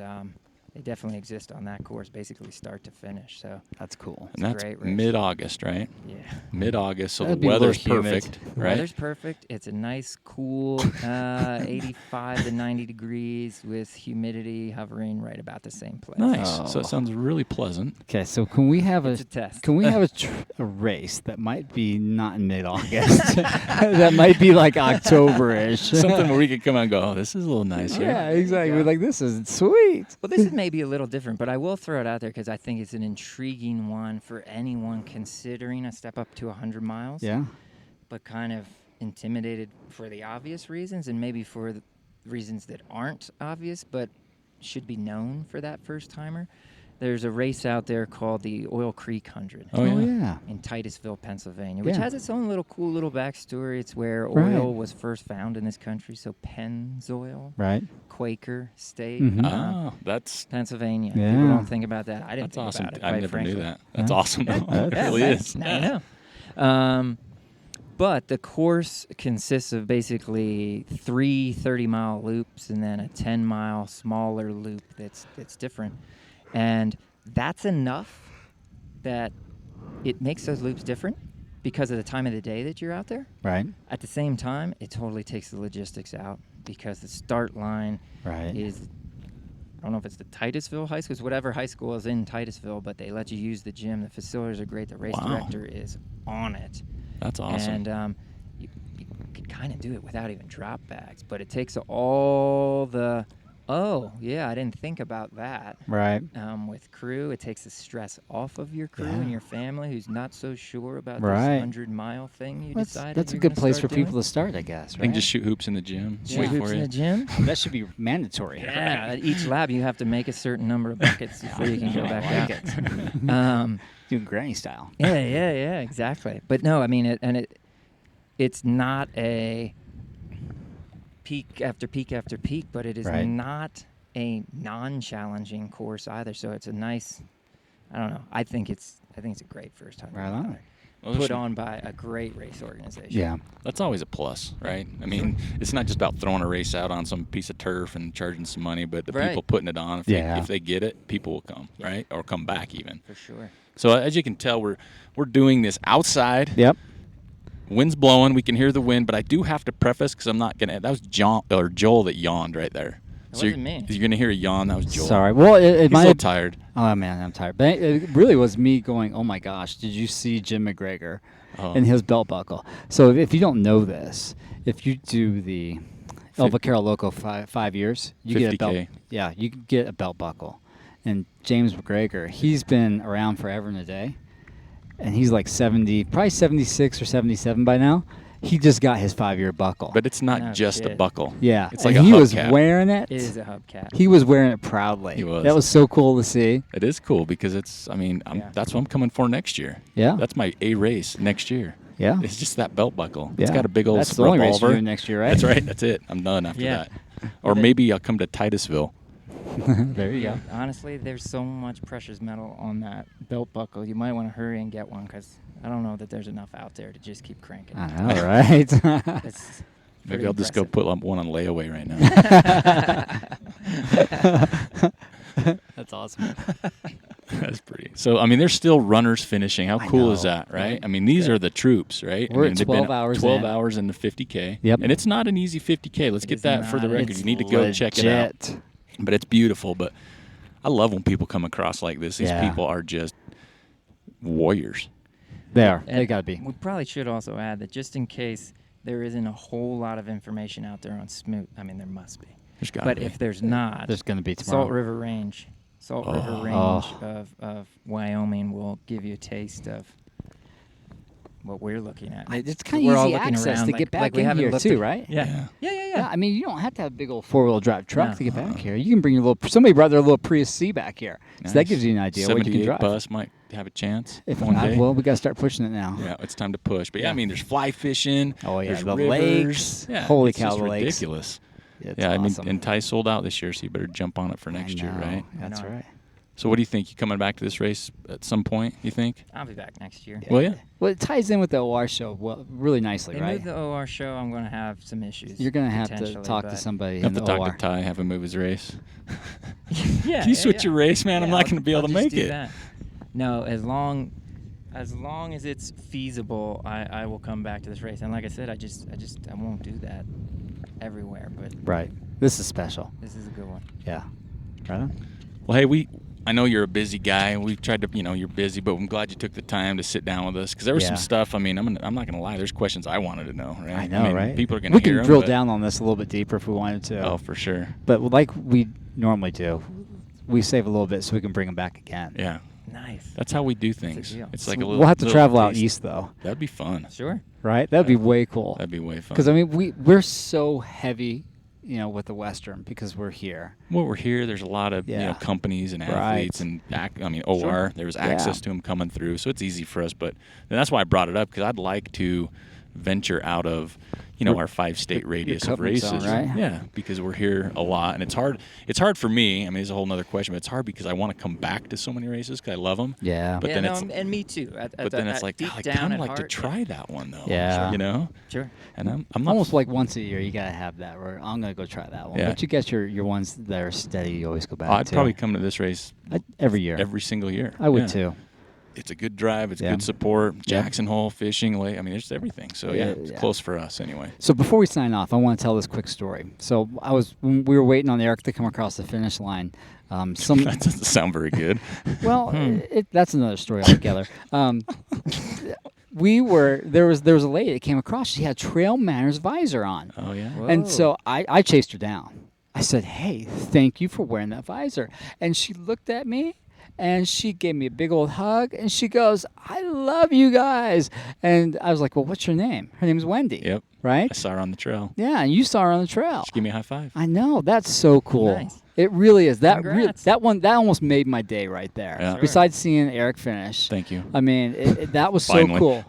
they definitely exist on that course, basically start to finish. So
That's cool.
And that's
great race.
mid-August, right?
yeah.
Mid-August, so
That'd
the
be a
weather's
little humid.
perfect,
The
right?
weather's perfect. It's a nice, cool 85 to 90 degrees with humidity hovering right about the same place.
Nice.
Oh.
So it sounds really pleasant.
Okay, so can we have
It's a test.
Can we have a race that might be not in mid-August? That might be like October-ish.
Something where we could come out and go, oh, this is a little nice here.
Yeah, exactly.
Yeah.
Like, this is sweet.
Well, this is maybe a little different, but I will throw it out there because I think it's an intriguing one for anyone considering a step up to 100 miles.
Yeah.
But kind of intimidated for the obvious reasons and maybe for the reasons that aren't obvious but should be known for that first-timer. There's a race out there called the Oil Creek 100
Oh, yeah.
yeah.
in Titusville, Pennsylvania, which
Yeah.
has its own cool little backstory. It's where
Right.
oil was first found in this country, so Pennzoil,
Right.
Quaker State,
Mhm.
Oh, that's
Pennsylvania.
Yeah.
People don't think about that. I didn't
that's
think
awesome.
about it,
I
quite
never
frankly.
knew that. That's
Yeah.
awesome. It really
now-
is.
Now you know. But the course consists of basically 3 30-mile loops and then a 10-mile smaller loop that's different. And that's enough that it makes those loops different because of the time of the day that you're out there.
Right.
At the same time, it totally takes the logistics out because the start line
Right.
is, I don't know if it's the Titusville High School, it's whatever high school is in Titusville, but they let you use the gym. The facilities are great. The race
Wow.
director is on it.
That's awesome.
And you could kind of do it without even drop bags, but it takes all the, I didn't think about that.
Right.
With crew, it takes the stress off of your crew
Yeah.
and your family who's not so sure about
Right.
this 100-mile thing you decided
That's a
you're
good
gonna
place
start
for people
doing.
to start, I guess.
I
Right.
think just shoot hoops in the gym.
Shoot
Wait
hoops
for
in
you.
the gym.
That should be mandatory.
Yeah, at each lab you have to make a certain number of buckets before you can go back
I
out.
like it. Doing granny style.
Yeah, exactly. But no, I mean, it's not a peak after peak after peak, but it is
Right.
not a non-challenging course either. So it's a nice, I don't know. I think it's a great first time.
Right on.
Well, there's
Put
some-
on by a great race organization.
Yeah.
That's always a plus, right? I mean, it's not just about throwing a race out on some piece of turf and charging some money, but the
Right.
people putting it on,
Yeah.
if they get it, people will come,
Yeah.
right? Or come back even.
For sure.
So as you can tell, we're doing this outside.
Yep.
Wind's blowing. We can hear the wind, but I do have to preface because I'm not gonna. That was Joel that yawned right there.
It
So
wasn't me.
you're gonna hear a yawn. That was Joel.
Sorry. Well, it
He's a
might
little
have.
tired.
Oh man, I'm tired. But it really was me going, "Oh my gosh, did you see Jim McGregor
Oh.
and his belt buckle?" So if you don't know this, if you do the El Vaquero Loco 5 years, you get a belt.
50K.
Yeah, you can get a belt buckle. And James McGregor, he's been around forever and a day, and he's like 70, probably 76 or 77 by now. He just got his 5-year buckle.
But it's not
Oh,
just a
shit.
buckle.
yeah,
It's
and
like a
he was
hubcap.
wearing it.
It is a hubcap.
He was wearing it proudly.
He was.
That was so cool to see.
It is cool because it's. I mean,
Yeah.
that's what I'm coming for next year.
Yeah.
That's my A race next year.
Yeah.
It's just that belt buckle.
Yeah.
It's got a big old
That's the only race you're
revolver.
doing next year, right?
That's right. That's it. I'm done after
Yeah.
that. Or maybe I'll come to Titusville.
There you go.
Honestly, there's so much precious metal on that belt buckle. You might want to hurry and get one because I don't know that there's enough out there to just keep cranking.
I know, right?
It's
Maybe
pretty
I'll just go
impressive.
put one on layaway right now.
That's awesome.
That's pretty. So, I mean, there's still runners finishing. How cool is that, right? I mean, these are the troops, right?
We're
I mean,
at
they've
12
been
hours
12
in.
hours in the 50K.
Yep.
And it's not an easy 50K. Let's get that for the record.
It's
You need to go check it out. But it's beautiful. But I love when people come across like this. These people are just warriors.
They are.
And
They got to be.
We probably should also add that just in case there isn't a whole lot of information out there on Smoot, I mean, there must be.
There's got
But
to be.
if there's not,
There's going to be tomorrow.
Salt River Range of Wyoming will give you a taste of what we're looking at.
It's kind of
We're all
easy
looking
access
around
to
like-
get back
like we
in
haven't
here
looked
too,
at-
right?
Yeah.
Yeah, I mean, you don't have to have a big old 4-wheel drive truck to get back here. You can bring your little. Somebody brought their little Prius C back here, so that
Nice.
gives you an idea what you can
78
drive.
bus might have a chance
If
one
not,
day.
well, we got to start pushing it now.
Yeah, it's time to push. But yeah, I mean, there's fly fishing.
Oh, yeah,
there's
the
rivers.
lakes.
Yeah,
Holy
it's
cow,
just
the lakes.
ridiculous.
It's
Yeah, I mean,
awesome.
and Ty sold out this year, so you better jump on it for
I
next year,
know.
right?
That's
I know.
right.
So what do you think? You coming back to this race at some point, you think?
I'll be back next year.
Well, yeah.
Well, it ties in with the OR show really nicely,
They
right?
moved the OR show. I'm going to have some issues.
You're going to have to
potentially,
talk to
but-
somebody
You
in
have
the
to talk
OR.
to Ty, have him move his race.
Yeah,
Can you switch your race, man? I'm not going to be able to make it.
That. No, as long as it's feasible, I will come back to this race. And like I said, I won't do that everywhere. But
Right. This is special.
this is a good one.
Yeah. Right on.
Well, hey, I know you're a busy guy. We've tried to, you're busy, but I'm glad you took the time to sit down with us because there was some stuff. I mean, I'm not going to lie. There's questions I wanted to know, right?
I know, right?
People are going to hear
We can
them,
drill
but-
down on this a little bit deeper if we wanted to.
Oh, for sure.
But like we normally do, we save a little bit so we can bring them back again.
Yeah.
Nice.
That's how we do things.
deal.
It's like a little.
We'll have to
little
travel out
taste.
east, though,
That'd be fun.
Sure.
right? That'd be way cool.
That'd be way fun.
Because, I mean, we're so heavy, with the Western because we're here.
Well, we're here. There's a lot of companies and athletes and OR.
Sure.
There was access to them coming through, so it's easy for us. But and that's why I brought it up because I'd like to venture out of our 5-state radius of
comfort
races,
zone, right?
Yeah, because we're here a lot, and it's hard. It's hard for me. I mean, it's a whole other question, but it's hard because I want to come back to so many races because I love them.
Yeah.
But
yeah,
then
no,
it's
and me too.
but then it's like
deep
I
down
kind of
at
like to
heart,
try that one though.
Yeah.
Sure.
And I'm not
Almost like once a year, you gotta have that. Where I'm gonna go try that one.
Yeah.
But you get your ones that are steady. You always go back.
I'd
to.
probably come to this race
every year.
every single year.
I would
Yeah.
too.
It's a good drive. It's
Yeah.
good support.
Yeah.
Jackson Hole, fishing, lake. I mean, there's everything. So it's close for us anyway.
So before we sign off, I want to tell this quick story. So when we were waiting on Eric to come across the finish line.
That doesn't sound very good.
Well, that's another story altogether. There was a lady that came across. She had Trail Manners visor on.
Oh yeah.
And so I chased her down. I said, "Hey, thank you for wearing that visor." And she looked at me, and she gave me a big old hug, and she goes, "I love you guys." And I was like, "Well, what's your name?" Her name's Wendy.
Yep.
Right?
I saw her on the trail.
Yeah, and you saw her on the trail.
Just give me a high five.
I know. That's so cool.
Nice.
It really is. That
Congrats.
that almost made my day right there.
Yeah. Sure.
Besides seeing Eric finish.
Thank you.
I mean, that was so
Finally.
cool.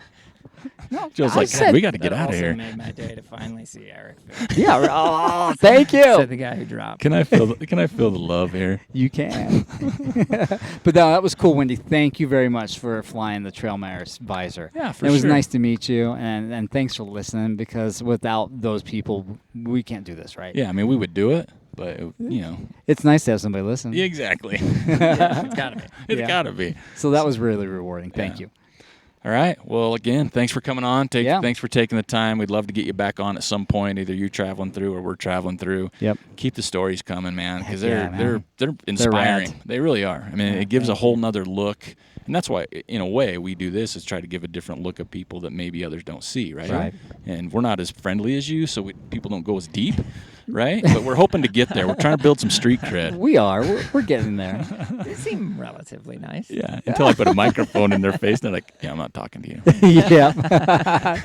No,
Joe's
I
like,
said-
we got to get
That
out of
also
here.
made my day to finally see Eric finish.
Yeah. Oh, thank you.
Said the guy who dropped.
Can I feel the love here?
You can. But no, that was cool, Wendy. Thank you very much for flying the Trail Manners visor.
Yeah, for
It was
sure.
nice to meet you, and thanks for listening, because without those people, we can't do this, right?
Yeah, I mean, we would do it, but
It's nice to have somebody listen.
yeah, exactly.
Yeah, it's gotta be.
It's
Yeah.
gotta be.
So that was really rewarding. Thank
Yeah.
you.
All right. Well, again, thanks for coming on. Thanks for taking the time. We'd love to get you back on at some point. Either you traveling through or we're traveling through.
Yep.
Keep the stories coming, man, because
Heck yeah, man.
they're inspiring.
rad.
They really are. I mean, it gives a whole nother look, and that's why, in a way, we do this is try to give a different look of people that maybe others don't see, right?
Right.
And we're not as friendly as you, so people don't go as deep, right? But we're hoping to get there. We're trying to build some street cred.
We are. We're getting there.
They seem relatively nice.
Yeah. Until I put a microphone in their face, and they're like, "Yeah, I'm not talking to you."
Yeah.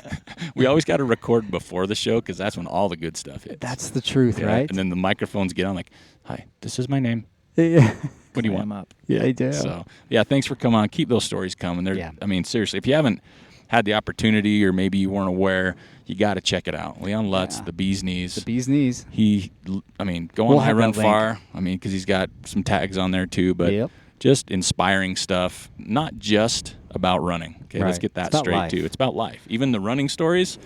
We always got to record before the show because that's when all the good stuff hits.
That's the truth,
Yeah,
right?
And then the microphones get on like, "Hi, this is my name.
Yeah.
What do you
I'm
want?"
up.
Yeah, I do.
So, yeah, thanks for coming on. Keep those stories coming.
Yeah.
I mean, seriously, if you haven't had the opportunity or maybe you weren't aware, you got to check it out. Leon Lutz,
Yeah.
the Bee's Knees.
The bee's knees.
Go
We'll
on I
have
Run
that link.
Far. I mean, because he's got some tags on there too. But
Yep.
just inspiring stuff, not just about running. Okay, let's get that straight
life.
too. It's about life. Even the running stories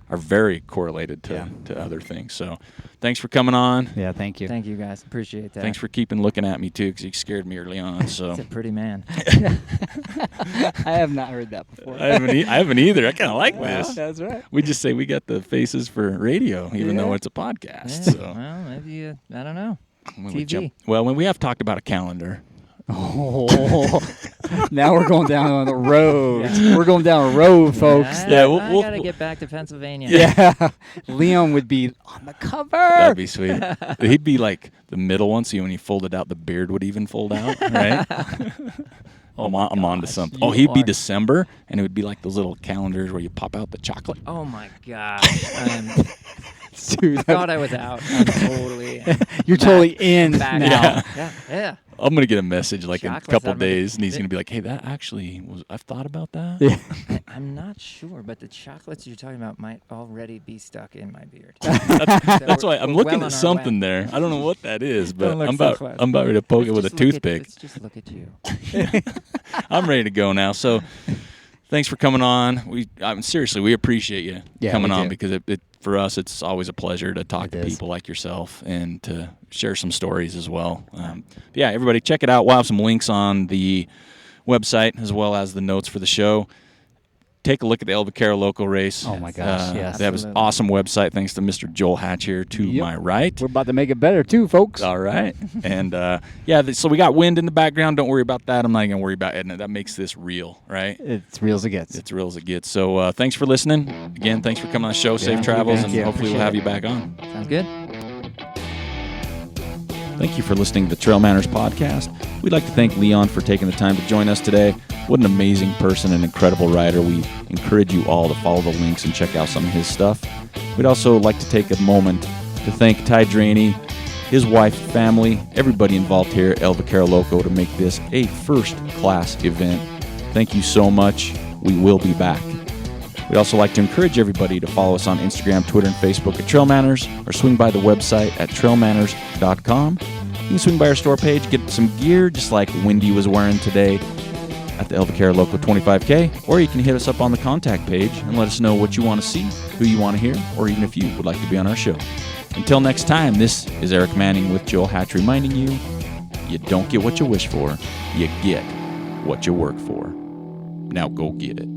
are very correlated to other things. So thanks for coming on.
Yeah, thank you.
Thank you, guys. Appreciate that.
Thanks for keeping looking at me too, because you scared me early on. So
He's a pretty man.
I have not heard that before.
I haven't either. I kind of like this.
That's right.
We just say we got the faces for radio, even though it's a podcast.
Yeah,
So
well, maybe I don't know.
when
TV.
when we have talked about a calendar.
Oh, now we're going down on the road. We're going down a road, folks.
Yeah,
I
we'll
gotta get back to Pennsylvania.
Yeah. Leon would be on the cover.
That'd be sweet. He'd be like the middle one, so when he folded out, the beard would even fold out, right? I'm on to something. Oh, he'd be December, and it would be like those little calendars where you pop out the chocolate.
Oh my gosh.
Dude,
I thought I was out. I'm totally.
you're totally in
back
now.
Yeah.
I'm gonna get a message like in a
Chocolate's
couple
out of my-
days, and he's gonna be like, "Hey, that actually was. I've thought about that."
Yeah.
I'm not sure, but the chocolates you're talking about might already be stuck in my beard.
That's why I'm
we're
looking
well
at
on our
something
way.
there. I don't know what that is, but
Don't look
I'm
so
about
close.
I'm about ready to poke it with a toothpick.
Let's just look at you.
I'm ready to go now. So, thanks for coming on. Seriously, we appreciate you coming
we
on
do.
because it for us it's always a pleasure to talk
It
to
is.
people like yourself and to share some stories as well. Yeah, everybody check it out. We'll have some links on the website as well as the notes for the show. Take a look at the El Vaquero Loco race.
Oh, my gosh, yes.
They have an
Absolutely.
awesome website thanks to Mr. Joel Hatch here to
Yep.
my right.
We're about to make it better, too, folks.
All right. And, so we got wind in the background. Don't worry about that. I'm not going to worry about it. That makes this real, right?
It's real as it gets.
It's real as it gets. So thanks for listening. Again, thanks for coming on the show. Safe travels,
thank
and
you.
hopefully we'll have you back on.
Sounds good.
Thank you for listening to the Trail Manners podcast. We'd like to thank Leon for taking the time to join us today. What an amazing person and incredible rider. We encourage you all to follow the links and check out some of his stuff. We'd also like to take a moment to thank Ty Draney, his wife, family, everybody involved here at El Vaquero Loco to make this a first-class event. Thank you so much. We will be back. We'd also like to encourage everybody to follow us on Instagram, Twitter, and Facebook at Trail Manners, or swing by the website at trailmanners.com. You can swing by our store page, get some gear, just like Wendy was wearing today at the El Vaquero Loco 25K, or you can hit us up on the contact page and let us know what you want to see, who you want to hear, or even if you would like to be on our show. Until next time, this is Eric Manning with Joel Hatch reminding you, you don't get what you wish for, you get what you work for. Now go get it.